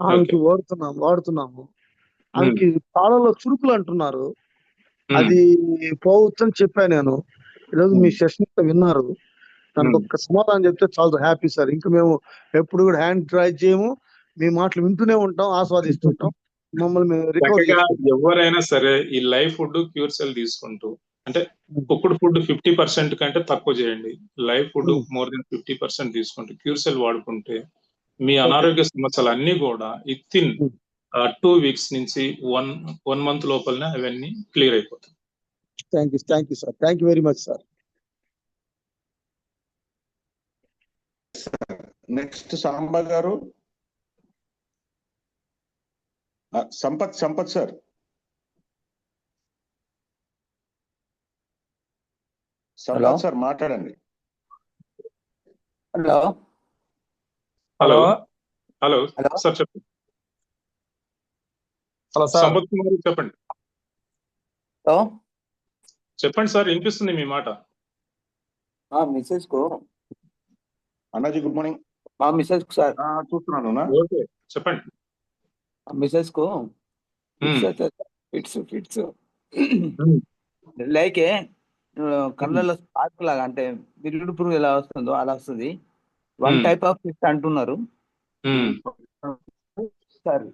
ఆమెకి వాడుతున్నాము. ఆమెకి కాళ్ళలో చురుకులు అంటున్నారు. అది పోవచ్చు అని చెప్పాను నేను. ఈరోజు మీ సెషన్ విన్నారు. దానికి ఒక్క సమాధానం చెప్తే చాలా హ్యాపీ సార్. ఇంకా మేము ఎప్పుడు కూడా హ్యాండ్ ట్రై చేయము. మీ మాటలు వింటూనే ఉంటాం, ఆస్వాదిస్తుంటాం. మమ్మల్ని మేము రికవర్ ఎవరైనా సరే ఈ లైవ్ ఫుడ్ క్యూర్సెల్ తీసుకుంటూ, అంటే కుక్డ్ ఫుడ్ 50% కంటే తక్కువ చేయండి. లైవ్ ఫుడ్ మోర్ దెన్ 50% తీసుకుంటూ క్యూర్సెల్ వాడుకుంటే మీ అనారోగ్య సమస్యలు అన్ని కూడా వితిన్ 2 weeks నుంచి 1 month లోపలనే అవన్నీ క్లియర్ అయిపోతాయి. Thank you sir. Thank you very much sir. Next Samba గారు. సంపత్ సార్, సంపత్ సార్ మాట్లాడండి. హలో హలో హలో సార్ చెప్పండి. Hello sir. సంపత్ కుమార్ చెప్పండి. హలో చెప్పండి సార్, వినిపిస్తుంది మీ మాట. మిస్సెస్ కు అన్నాజీ గుడ్ మార్నింగ్. మా మిస్సెస్ కు సార్, చూస్తున్నాను. ఓకే చెప్పండి. మిస్సెస్ కు ఫిట్స్ లైక్ కళ్ళల్లో స్పార్క్ లాగా, అంటే విరుగుడు పురుగు ఎలా వస్తుందో అలా వస్తుంది. వన్ టైప్ ఆఫ్ ఫిట్స్ అంటున్నారు సార్,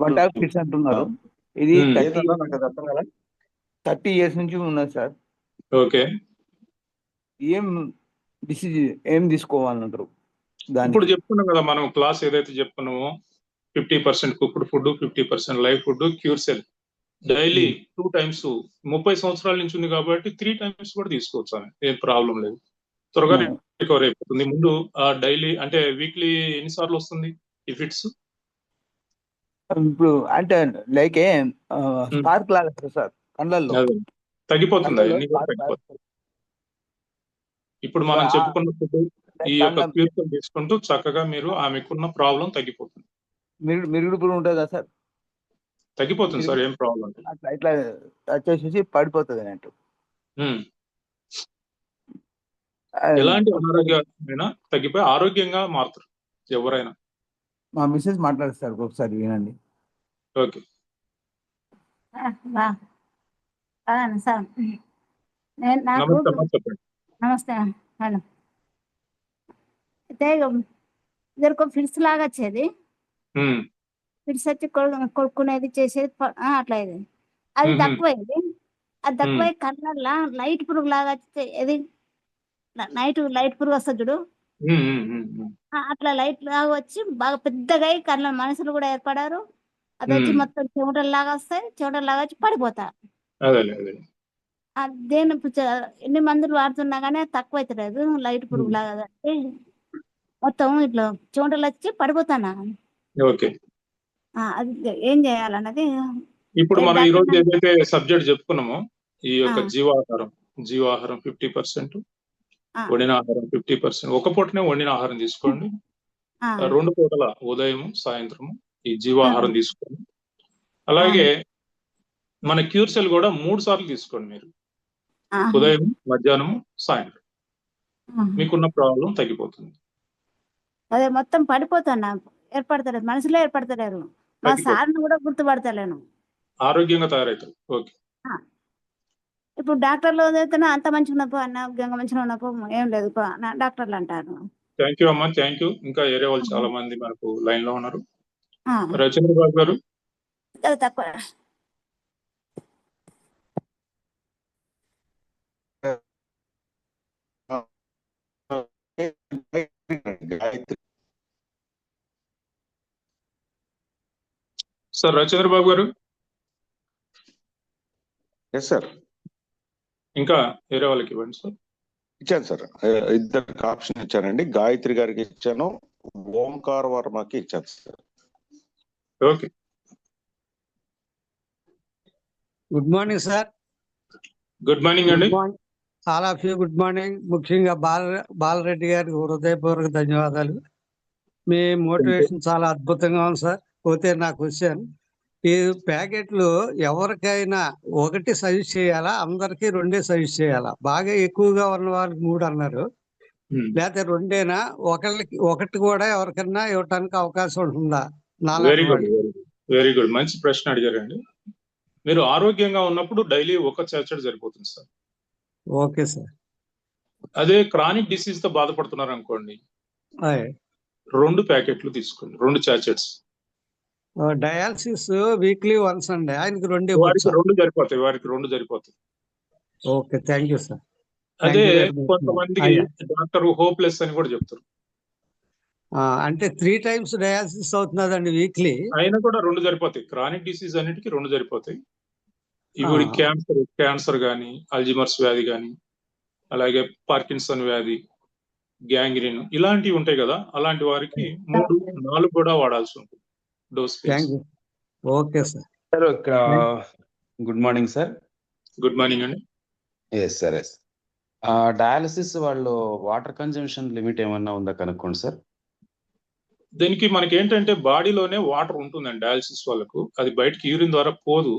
వన్ టైప్ ఫిట్స్ అంటున్నారు. ఇది 30 years నుంచి ఉన్నది సార్. ఓకే, ఏం డిసీజ్ ఏం తీసుకోవాలంటారు? ఇప్పుడు చెప్పుకున్నాం కదా మనం క్లాస్ ఏదైతే చెప్పుకున్నామో 50% cooked food, 50% live food, cure cell daily 2 times 30 సంవత్సరాల నుంచి ఉంది కాబట్టి 3 times కూడా తీసుకోవచ్చు. ఏం ప్రాబ్లం లేదు, త్వరగా రికవర్ అయిపోతుంది. ముందు డైలీ అంటే వీక్లీ ఎన్నిసార్లు వస్తుంది ఈ ఫిట్స్? ఇప్పుడు అంటే లైక్ స్పార్క్ లాగా వస్తుంది సార్ కళ్ళల్లో. తగ్గిపోతుంది అన్ని కూడా తగ్గిపోతుంది. ఇప్పుడు మనం చెప్పుకున్న ఫుడ్ ఈ యొక్క క్యూర్ సెల్ తీసుకుంటూ చక్కగా మీరు ఆమెకున్న ప్రాబ్లం తగ్గిపోతుంది. మిరుగుడు పురుగు ఉంటుంది కదా సార్, తగ్గిపోతుంది సార్, ఏం ప్రాబ్లం లేదు. అట్లా ఇట్లా వచ్చేసి పడిపోతుంది అన్నట్టు. ఎలాంటి అనారోగ్యమైనా తగ్గిపోయి ఆరోగ్యంగా మారుతారు ఎవరైనా. మా మిస్సెస్ మాట్లాడిస్తారు, ఒకసారి వినండి. ఓకే సార్, నమస్తే అమ్మా, చెప్పండి. నమస్తే మేడం. అయితే ఇద్దరికి ఫిట్స్ లాగా వచ్చేది, ఫిట్స్ వచ్చి కొడుకునేది చేసేది అట్లా ఇది. అది తక్కువైంది, అది తక్కువై కళ్ళల్లో లైట్ పురుగు లాగా వచ్చి ఇది లైట్ పురుగు వస్తుంది చూడు, అట్లా లైట్ లాగా వచ్చి బాగా పెద్దగా కళ్ళ మనుషులు కూడా ఏర్పడారు. అది వచ్చి మొత్తం చెమటల్లాగా వస్తాయి, చెమటల్లాగా వచ్చి పడిపోతారు. దేని ఎన్ని మందులు వాడుతున్నా కానీ తక్కువ అవుతలేదు, లైట్ పురుగు లాగా మొత్తం ఇట్లా చెమటలు వచ్చి పడిపోతానా. ఓకే, అది ఏం చేయాలన్నది ఇప్పుడు మనం ఈ రోజు ఏదైతే సబ్జెక్ట్ చెప్పుకున్నామో ఈ యొక్క జీవాహారం 50%, వండిన ఆహారం 50%. ఒక పూటనే వండిన ఆహారం తీసుకోండి, 2 పూటల ఉదయం సాయంత్రము ఈ జీవాహారం తీసుకోండి. అలాగే మన క్యూర్ సెల్ కూడా 3 సార్లు తీసుకోండి మీరు, ఉదయం, మధ్యాహ్నం, సాయంత్రం. మీకున్న ప్రాబ్లం తగ్గిపోతుంది. అదే మొత్తం పడిపోతాను, ఏర్పడతలేదు, మనుషులే ఏర్పడతలేరు. మా సార్ని కూడా గుర్తుపడతలేను, ఆరోగ్యంగా తయారవుతారు. ఓకే, ఇప్పుడు డాక్టర్లు చదివితేనే అంత మంచిగా ఉన్నపో అనారోగ్యంగా మంచిగా ఉన్నపో ఏం లేదు డాక్టర్లు అంటారు. థ్యాంక్ యూ అమ్మా, థ్యాంక్ యూ. ఇంకా ఏరే వాళ్ళు చాలా మంది మనకు లైన్ లో ఉన్నారు. చంద్రబాబు గారు తక్కువ sir, Chandrababu garu. Yes sir. ఇంకా వేరే వాళ్ళకి ఇవ్వండి సార్. ఇచ్చాను సార్, 2 ఆప్షన్ ఇచ్చానండి. గాయత్రి గారికి ఇచ్చాను, ఓంకార్ వర్మకి ఇచ్చాను sir. Okay, good morning sir. Good morning అండి. All of you good morning. ముఖ్యంగా బాలరెడ్డి గారికి హృదయపూర్వక ధన్యవాదాలు. మీ మోటివేషన్ చాలా అద్భుతంగా ఉంది సార్. పోతే నా క్వశ్చన్, ఈ ప్యాకెట్లు ఎవరికైనా 1 సజెస్ట్ చేయాలా, అందరికి 2 సజెస్ట్ చేయాలా? బాగా ఎక్కువగా ఉన్న వాళ్ళకి 3 అన్నారు, లేకపోతే 2 ఒకటి కూడా ఎవరికైనా ఇవ్వటానికి అవకాశం ఉంటుందా? వెరీ గుడ్, వెరీ గుడ్, మంచి ప్రశ్న అడిగారండి. మీరు ఆరోగ్యంగా ఉన్నప్పుడు డైలీ 1 చార్జెట్ సరిపోతుంది సార్. Okay sir. అదే క్రానిక్ డిసీజ్ తో బాధపడుతున్నారు అనుకోండి, 2 ప్యాకెట్లు తీసుకోండి, 2 చార్జెట్స్. డయాలసిస్ వీక్లీ వన్స్ అండి, ఆయనకి 2 వారికి 2 సరిపోతాయి. Okay, thank you sir. అదే కొంతమందికి డాక్టర్ హోప్లెస్ అని కూడా చెప్తారు. అంటే 3 times డయాలసిస్ అవుతున్నదండి వీక్లీ, అయినా కూడా 2 సరిపోతాయి. క్రానిక్ డిసీజ్ అన్నిటికీ 2 సరిపోతాయి. ఇప్పుడు క్యాన్సర్ కానీ, అల్జిమర్స్ వ్యాధి కానీ, అలాగే పార్కిన్సన్ వ్యాధి, గ్యాంగ్రీన్ ఇలాంటివి ఉంటాయి కదా, అలాంటి వారికి 3, 4 కూడా వాడాల్సి ఉంటుంది డోస్. Okay sir. సార్ ఇక్కడ good morning sir. Good morning అండి. Yes sir, yes. డయాలసిస్ వాళ్ళు వాటర్ కన్జంప్షన్ లిమిట్ ఏమన్నా ఉందా కనుక్కోండి సార్. దీనికి మనకి ఏంటంటే బాడీలోనే వాటర్ ఉంటుందండి డయాలసిస్ వాళ్ళకు, అది బయటకి యూరిన్ ద్వారా పోదు.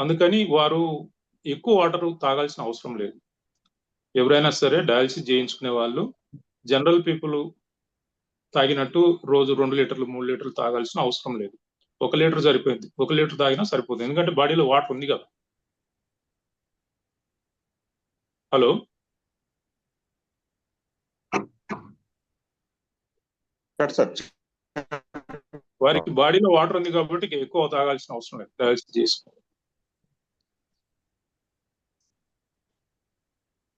అందుకని వారు ఎక్కువ వాటర్ తాగాల్సిన అవసరం లేదు. ఎవరైనా సరే డయాలసిస్ చేయించుకునే వాళ్ళు జనరల్ పీపుల్ తాగినట్టు రోజు 2 లీటర్లు 3 లీటర్లు తాగాల్సిన అవసరం లేదు. 1 లీటర్ సరిపోయింది. 1 లీటర్ తాగినా సరిపోతుంది, ఎందుకంటే బాడీలో వాటర్ ఉంది కదా. హలో, సార్ వారికి బాడీలో వాటర్ ఉంది కాబట్టి ఎక్కువ తాగాల్సిన అవసరం లేదు డయాలసిస్ చేసుకో.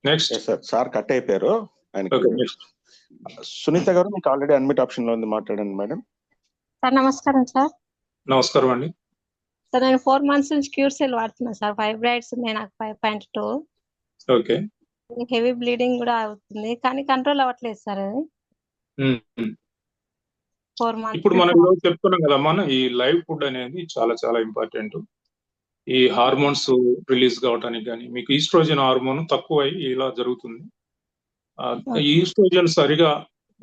నెక్స్ట్ సార్ కట్ అయిపోయారు ఆయనకి. సునీత గారు మీకు ఆల్రెడీ అన్మిట్ ఆప్షన్ లో ఉంది, మాట్లాడండి మేడం. సార్ నమస్కారం సార్. నమస్కారం అండి. సార్ నేను 4 months నుంచి క్యూర్ సెల్ వాడుతున్నాను సార్. ఫైబ్రాయిడ్స్ ఉన్నాయి నాకు 5.2. ఓకే. హెవీ బ్లీడింగ్ కూడా అవుతుంది కానీ కంట్రోల్ అవ్వట్లేదు సార్ అది. 4 months ఇప్పుడు మనం ఈరోజు చెప్తున్నాం కదా, మనం ఈ లైవ్ ఫుడ్ అనేది చాలా చాలా ఇంపార్టెంట్. ఈ హార్మోన్స్ రిలీజ్ కావడానికి కానీ, మీకు ఈస్ట్రోజన్ హార్మోన్ తక్కువ ఇలా జరుగుతుంది. ఈ ఈస్ట్రోజన్ సరిగా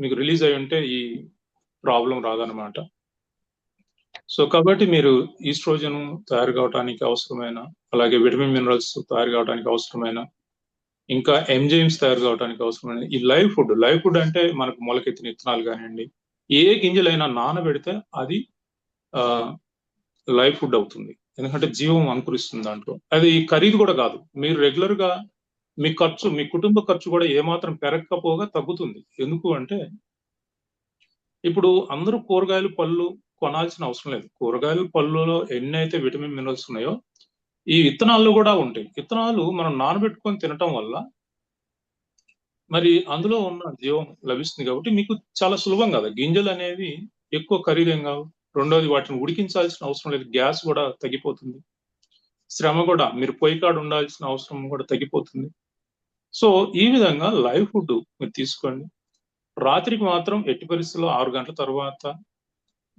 మీకు రిలీజ్ అయి ఉంటే ఈ ప్రాబ్లం రాదనమాట. సో కాబట్టి మీరు ఈస్ట్రోజన్ తయారు కావడానికి అవసరమైన, అలాగే విటమిన్ మినరల్స్ తయారు కావడానికి అవసరమైన, ఇంకా ఎంజైమ్స్ తయారు కావడానికి అవసరమైన ఈ లైవ్ ఫుడ్ అంటే మనకు మొలకెత్తిన విత్తనాలు కానివ్వండి, ఏ గింజలైనా నానబెడితే అది లైవ్ ఫుడ్ అవుతుంది. ఎందుకంటే జీవం అంకురిస్తుంది దాంట్లో. అది ఖరీదు కూడా కాదు. మీరు రెగ్యులర్ గా మీ కుటుంబ ఖర్చు కూడా ఏమాత్రం పెరగకపోగా తగ్గుతుంది. ఎందుకు అంటే ఇప్పుడు అందరూ కూరగాయలు పళ్ళు కొనాల్సిన అవసరం లేదు. కూరగాయలు పళ్ళులో ఎన్ని అయితే విటమిన్ మినరల్స్ ఉన్నాయో ఈ విత్తనాల్లో కూడా ఉంటాయి. విత్తనాలు మనం నానబెట్టుకొని తినటం వల్ల మరి అందులో ఉన్న జీవం లభిస్తుంది కాబట్టి మీకు చాలా సులభం కదా. గింజలు అనేవి ఎక్కువ ఖరీదేం కావు. రెండోది వాటిని ఉడికించాల్సిన అవసరం లేదు, గ్యాస్ కూడా తగ్గిపోతుంది. శ్రమ కూడా, మీరు పొయ్యి కాడ ఉండాల్సిన అవసరం కూడా తగ్గిపోతుంది. సో ఈ విధంగా లైవ్ ఫుడ్ మీరు తీసుకోండి. రాత్రికి మాత్రం ఎట్టి పరిస్థితుల్లో 6 గంటల తర్వాత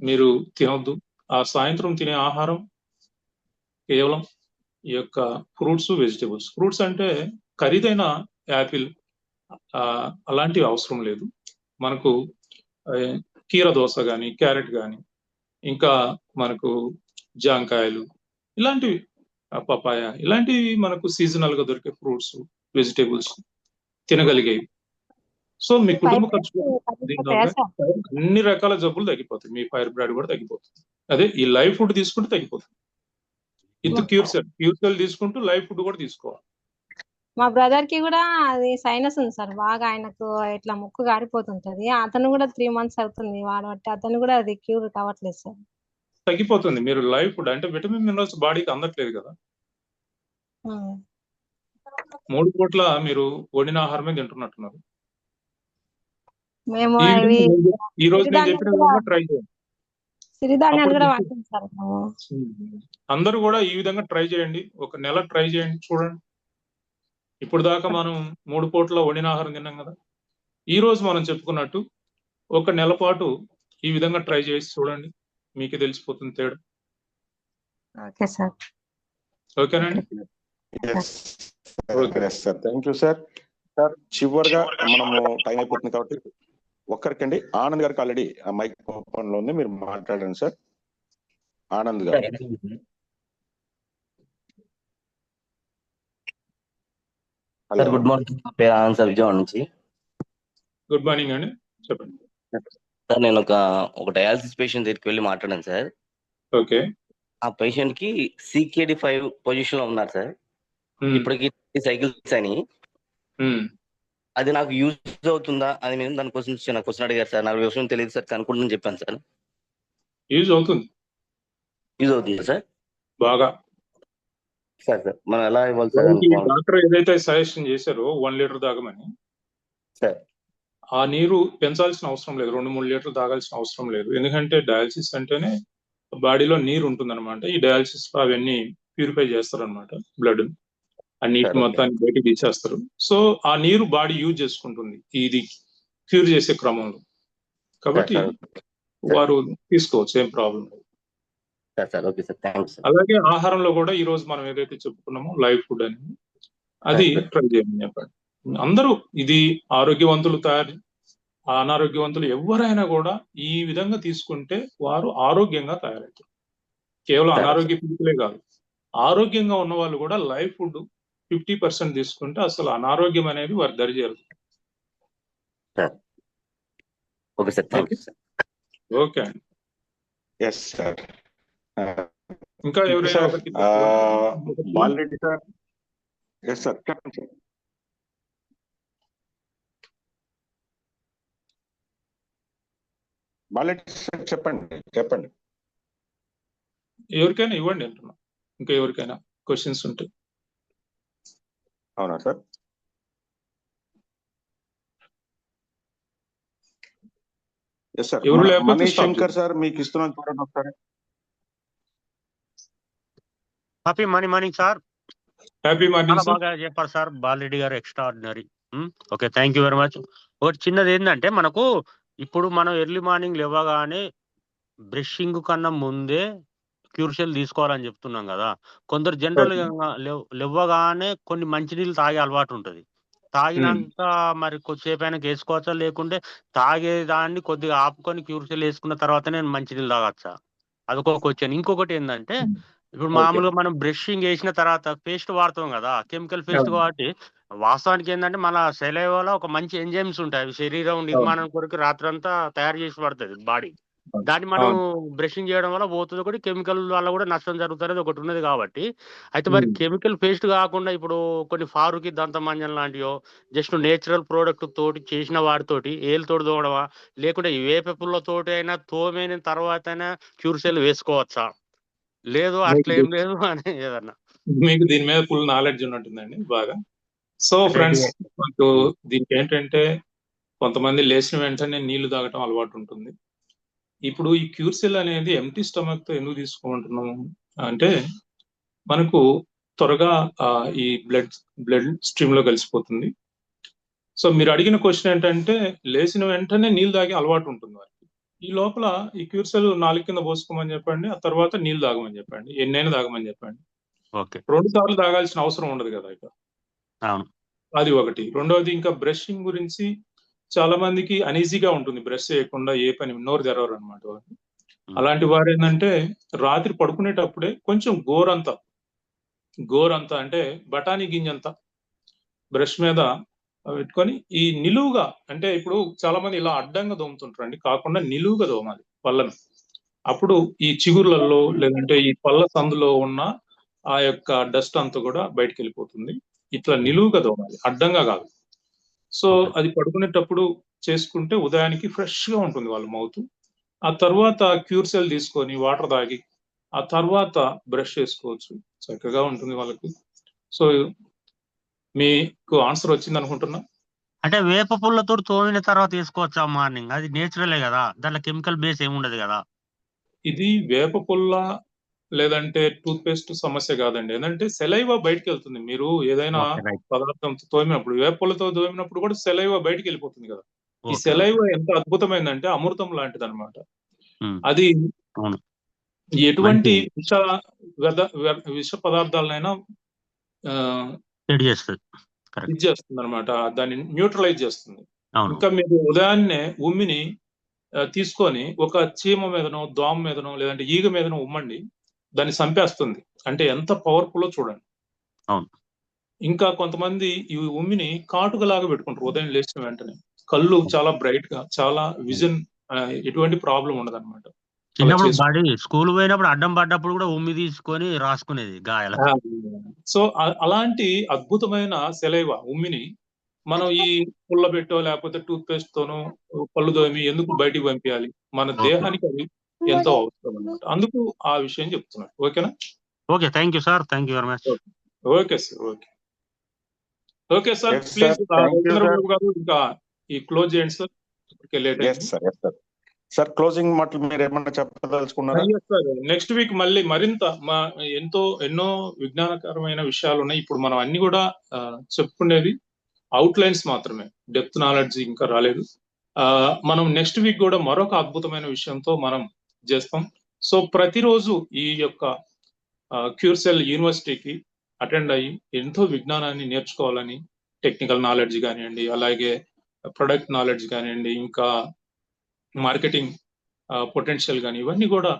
మీరు తినొద్దు. ఆ సాయంత్రం తినే ఆహారం కేవలం ఈ యొక్క ఫ్రూట్స్, వెజిటేబుల్స్. ఫ్రూట్స్ అంటే ఖరీదైన యాపిల్ అలాంటివి అవసరం లేదు. మనకు కీర దోస కానీ, క్యారెట్ కానీ, ఇంకా మనకు జాంకాయలు, ఇలాంటివి, పపాయ, ఇలాంటివి మనకు సీజనల్ గా దొరికే ఫ్రూట్స్, వెజిటేబుల్స్ తినగలిగేవి. సో మీ కుటుంబ ఖర్చు అన్ని రకాల జబ్బులు తగ్గిపోతాయి. మీ ఫైబ్రాయిడ్ కూడా తగ్గిపోతుంది. అదే ఈ లైవ్ ఫుడ్ తీసుకుంటే తగ్గిపోతుంది. ఇది క్యూర్ సెల్ తీసుకుంటూ లైవ్ ఫుడ్ కూడా తీసుకోవాలి. మా బ్రదర్ కి కూడా అది సైనస్ ఉంది సార్. బాగా ఆయనకు ఇట్లా ముక్కు గారిపోతుంటది. అతను కూడా 3 months అవుతుంది వాడబట్టి, అతను కూడా అది క్యూర్ కావట్లేదు సార్. తగ్గిపోతుంది. మీరు లైవ్ ఫుడ్ అంటే విటమిన్ మినరల్స్ బాడీకి అందట్లేదు కదా. 3 పూట్ల మీరు వండిన ఆహారమే తింటున్నట్టున్నారు. మేము ఈ రోజు నేను చెప్పిన విధంగా ట్రై చేయండి. సిరిధాన్యాలు కూడా వాడతాం సార్. అందరూ కూడా ఈ విధంగా ట్రై చేయండి. 1 నెల ట్రై చేయండి, చూడండి. ఇప్పుడు దాకా మనం 3 పూట్ల వండిన ఆహారం తిన్నాం కదా. ఈ రోజు మనం చెప్పుకున్నట్టు 1 నెల పాటు ఈ విధంగా ట్రై చేసి చూడండి, మీకే తెలిసిపోతుంది తేడా. Okay sir. ఓకేనండి. Sir thank you sir. Sir చివరిగా మనము టైం అయిపోతుంది కాబట్టి ఒక్కరికండి, ఆనంద్ గారికి ఆల్రెడీ ఆ మైక్ ఓపెన్ లో ఉంది, మీరు మాట్లాడండి సార్. ఆనంద్ గారు. Sir good morning. పేరు ఆనంద్ సార్, విజయవాడ నుంచి. గుడ్ మార్నింగ్ అండి, చెప్పండి. సార్ నేను ఒక డయాలసిస్ పేషెంట్ దగ్గరికి వెళ్ళి మాట్లాడాను సార్. ఓకే. ఆ పేషెంట్ కి CKD5 పొజిషన్ లో ఉన్నారు సార్. ఇప్పటికి సైకిల్స్ అని. అది నాకు యూజ్ అవుతుందా అని నేను దానికోసం చిన్న క్వశ్చన్ అడిగారు సార్. నాకు విషయం తెలియదు సార్, కనుక్కుంటుని చెప్పాను సార్. యూజ్ అవుతుంది. యూజ్ అవుతుందా సార్? బాగా. సార్ మనం ఎలా ఇవ్వాలి సార్? డాక్టర్ ఏదైతే సజెషన్ చేశారో 1 లీటర్ తాగమని సార్, ఆ నీరు పెంచాల్సిన అవసరం లేదు. 2-3 లీటర్లు తాగాల్సిన అవసరం లేదు. ఎందుకంటే డయాలసిస్ అంటేనే బాడీలో నీరు ఉంటుందన్నమాట. ఈ డయాలసిస్ లో అవన్నీ ప్యూరిఫై చేస్తారనమాట, బ్లడ్ ఆ నీటి మొత్తాన్ని బయటకు తీసేస్తారు. సో ఆ నీరు బాడీ యూజ్ చేసుకుంటుంది ఇది క్యూర్ చేసే క్రమంలో. కాబట్టి వారు తీసుకోవచ్చు, ఏం ప్రాబ్లం లేదు. Sir okay sir, thanks sir. అలాగే ఆహారంలో కూడా ఈ రోజు మనం ఏదైతే చెప్పుకున్నామో లైవ్ ఫుడ్ అనేది అది ట్రై చేయమని చెప్పండి. అందరూ ఇది ఆరోగ్యవంతులు అనారోగ్యవంతులు ఎవరైనా కూడా ఈ విధంగా తీసుకుంటే వారు ఆరోగ్యంగా తయారవుతారు. కేవలం అనారోగ్య పీడితులే కాదు, ఆరోగ్యంగా ఉన్న వాళ్ళు కూడా లైవ్ ఫుడ్ 50% తీసుకుంటే అసలు అనారోగ్యం అనేది వారి దరి చేరుతుంది. Okay sir, thank you sir. Okay అండి. Yes sir. ఇంకా ఎవరైనా బాలరెడ్డి సార్. ఎస్ సార్, చెప్పండి సార్. బాలరెడ్డి సార్ చెప్పండి. ఎవరికైనా ఇవ్వండి అంటున్నా, ఇంకా ఎవరికైనా క్వశ్చన్స్ ఉంటే. అవునా sir? Yes sir. Manish Shankar sir మీకు ఇస్తున్నాను, చూడండి ఒకసారి. Happy morning sir. Happy morning. చాలా బాగా చెప్పారు సార్ బాలరెడ్డి గారు, extraordinary. Okay, thank you very much. ఒకటి చిన్నది ఏంటంటే, మనకు ఇప్పుడు మనం ఎర్లీ మార్నింగ్ లేవగానే బ్రషింగ్ కన్నా ముందే క్యూర్షియల్ తీసుకోవాలని చెప్తున్నాం కదా. కొందరు జనరల్ లేవగానే కొన్ని మంచినీళ్ళు తాగే అలవాటు ఉంటుంది. తాగినాక మరి కొద్దిసేపు అయినా వేసుకోవచ్చా, లేకుంటే తాగేదాన్ని కొద్దిగా ఆపుకొని క్యూర్షియల్ వేసుకున్న తర్వాత నేను మంచినీళ్ళు తాగచ్చా? అదొక క్వశ్చన్. ఇంకొకటి ఏంటంటే, ఇప్పుడు మామూలుగా మనం బ్రషింగ్ వేసిన తర్వాత పేస్ట్ వాడతాం కదా, కెమికల్ పేస్ట్. కాబట్టి వాస్తవానికి ఏంటంటే మన సెలైవాలో ఒక మంచి ఎంజైమ్స్ ఉంటాయి, అవి శరీరం నిర్మాణం కొరకు రాత్రంతా తయారు చేసి పడుతుంది బాడీ. దాన్ని మనం బ్రషింగ్ చేయడం వల్ల పోతుంది, ఒకటి కెమికల్ వల్ల కూడా నష్టం జరుగుతుంది ఒకటి ఉన్నది. కాబట్టి అయితే మరి కెమికల్ పేస్ట్ కాకుండా ఇప్పుడు కొన్ని ఫారుకి దంతమంజన్ లాంటివో జస్ట్ నేచురల్ ప్రోడక్ట్ తోటి చేసిన వాటితోటి ఏళ్ళతోటి తోమడమా, లేకుంటే వేప పుల్లతోటి అయినా తోమైన తర్వాత అయినా క్యూర్షియల్ వేసుకోవచ్చా? లేదు అట్లా ఏం లేదు అని ఏదన్నా మీకు దీని మీద ఫుల్ నాలెడ్జ్ ఉన్నట్టుందండి బాగా. సో ఫ్రెండ్స్, మనకు దీనికి ఏంటంటే కొంతమంది లేచిన వెంటనే నీళ్లు తాగటం అలవాటు ఉంటుంది. ఇప్పుడు ఈ క్యూర్సెల్ అనేది ఎంటీ స్టమక్ తో ఎందుకు తీసుకుంటున్నాము అంటే, మనకు త్వరగా ఈ బ్లడ్ స్ట్రీమ్ లో కలిసిపోతుంది. సో మీరు అడిగిన క్వశ్చన్ ఏంటంటే, లేచిన వెంటనే నీళ్ళు తాగే అలవాటు ఉంటుంది వారికి. ఈ లోపల ఈ క్యూర్సెల్ నాలుగు కింద పోసుకోమని చెప్పండి, ఆ తర్వాత నీళ్ళు తాగమని చెప్పండి, ఎన్నైనా తాగమని చెప్పండి. 2 సార్లు తాగాల్సిన అవసరం ఉండదు కదా ఇక. అది ఒకటి. రెండవది, ఇంకా బ్రషింగ్ గురించి చాలా మందికి అనీజీగా ఉంటుంది, బ్రష్ చేయకుండా ఏ పని నోరు తెరవరు అనమాట వాళ్ళు. అలాంటి వారు ఏంటంటే రాత్రి పడుకునేటప్పుడే కొంచెం గోరంతా అంటే బఠానీ గింజంతా బ్రష్ మీద పెట్టుకొని ఈ నిలువుగా, అంటే ఇప్పుడు చాలా మంది ఇలా అడ్డంగా దోముతుంటారండి, కాకుండా నిలువుగా దోమాలి పళ్ళను. అప్పుడు ఈ చిగుర్లలో లేదంటే ఈ పళ్ళ సందులో ఉన్న ఆ యొక్క డస్ట్ అంతా కూడా బయటకు వెళ్ళిపోతుంది. ఇట్లా నిలువుగా దోమాలి, అడ్డంగా కాదు. సో అది పడుకునేటప్పుడు చేసుకుంటే ఉదయానికి ఫ్రెష్ గా ఉంటుంది వాళ్ళ మౌత్. ఆ తర్వాత క్యూర్సెల్ తీసుకొని వాటర్ తాగి ఆ తర్వాత బ్రష్ చేసుకోవచ్చు, చక్కగా ఉంటుంది వాళ్ళకి. సో మీకు ఆన్సర్ వచ్చింది అనుకుంటున్నా. అంటే వేప పుల్లతో తోమిన తర్వాత వేసుకోవచ్చా మార్నింగ్? అది నేచురలే కదా, దాంట్లో కెమికల్ బేస్ ఏమి ఉండదు కదా. ఇది వేప పుల్ల లేదంటే టూత్ పేస్ట్ సమస్య కాదండి. ఏంటంటే సెలైవా బయటకు వెళ్తుంది. మీరు ఏదైనా పదార్థంతో తోమినప్పుడు, వేప పుల్లతో తోమినప్పుడు కూడా సెలైవా బయటకు వెళ్ళిపోతుంది కదా. ఈ సెలైవా ఎంత అద్భుతమైందంటే అమృతం లాంటిది అనమాట. అది ఎటువంటి విష పదార్థాలనైనా ఇది చేస్తుంది అనమాట, దాన్ని న్యూట్రలైజ్ చేస్తుంది. ఇంకా మీరు ఉదయాన్నే ఉమ్మిని తీసుకొని ఒక చీమ మీదనో దోమ మీదనో లేదంటే ఈగ మీదనో ఉమ్మండి, దాన్ని చంపేస్తుంది. అంటే ఎంత పవర్ఫుల్లో చూడండి. ఇంకా కొంతమంది ఈ ఉమ్మిని కాటుకలాగా పెట్టుకుంటారు ఉదయం లేచిన వెంటనే. కళ్ళు చాలా బ్రైట్ గా, చాలా విజన్, ఎటువంటి ప్రాబ్లం ఉండదు అనమాట. స్కూల్ పోయినప్పుడు అడ్డం పడ్డప్పుడు కూడా ఉమ్మి తీసుకొని రాసుకునేది గాయాల. సో అలాంటి అద్భుతమైన సెలైవా ఉమ్మిని మనం ఈ పుల్ల పెట్టో లేకపోతే టూత్ పేస్ట్ తోనో పళ్ళు తోమి ఎందుకు బయటికి పంపించాలి? మన దేహానికి అది ఎంతో అవసరం అన్నమాట. అందుకు ఆ విషయం చెప్తున్నాను. ఓకేనా? Okay, thank you sir, thank you very much. Okay sir, okay sir, please Chandrababu గారు ఇంకా ఈ క్లోజ్ చేయండి సార్. సార్ క్లోజింగ్ మాటలు మీరు ఏమన్నా చెప్పదలుచుకున్నారా? నెక్స్ట్ వీక్ మళ్ళీ మరింత ఎన్నో విజ్ఞానకరమైన విషయాలు ఉన్నాయి. ఇప్పుడు మనం అన్ని కూడా చెప్పుకునేది అవుట్ లైన్స్ మాత్రమే, డెప్త్ నాలెడ్జ్ ఇంకా రాలేదు. మనం నెక్స్ట్ వీక్ కూడా మరొక అద్భుతమైన విషయంతో మనం చేస్తాం. సో ప్రతిరోజు ఈ యొక్క క్యూర్సెల్ యూనివర్సిటీకి అటెండ్ అయ్యి ఎంతో విజ్ఞానాన్ని నేర్చుకోవాలని, టెక్నికల్ నాలెడ్జ్ కానివ్వండి, అలాగే ప్రొడక్ట్ నాలెడ్జ్ కానివ్వండి, ఇంకా మార్కెటింగ్ పొటెన్షియల్ కానీ, ఇవన్నీ కూడా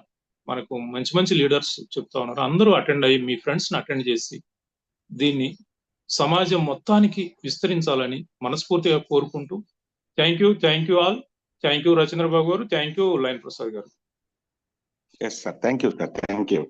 మనకు మంచి మంచి లీడర్స్ చెప్తా ఉన్నారు. అందరూ అటెండ్ అయ్యి మీ ఫ్రెండ్స్ని అటెండ్ చేసి దీన్ని సమాజం మొత్తానికి విస్తరించాలని మనస్ఫూర్తిగా కోరుకుంటూ thank you all. Thank you Ravichandra Babu గారు, థ్యాంక్ యూ లైన్ ప్రసాద్ గారు. Yes sir, thank you sir, thank you.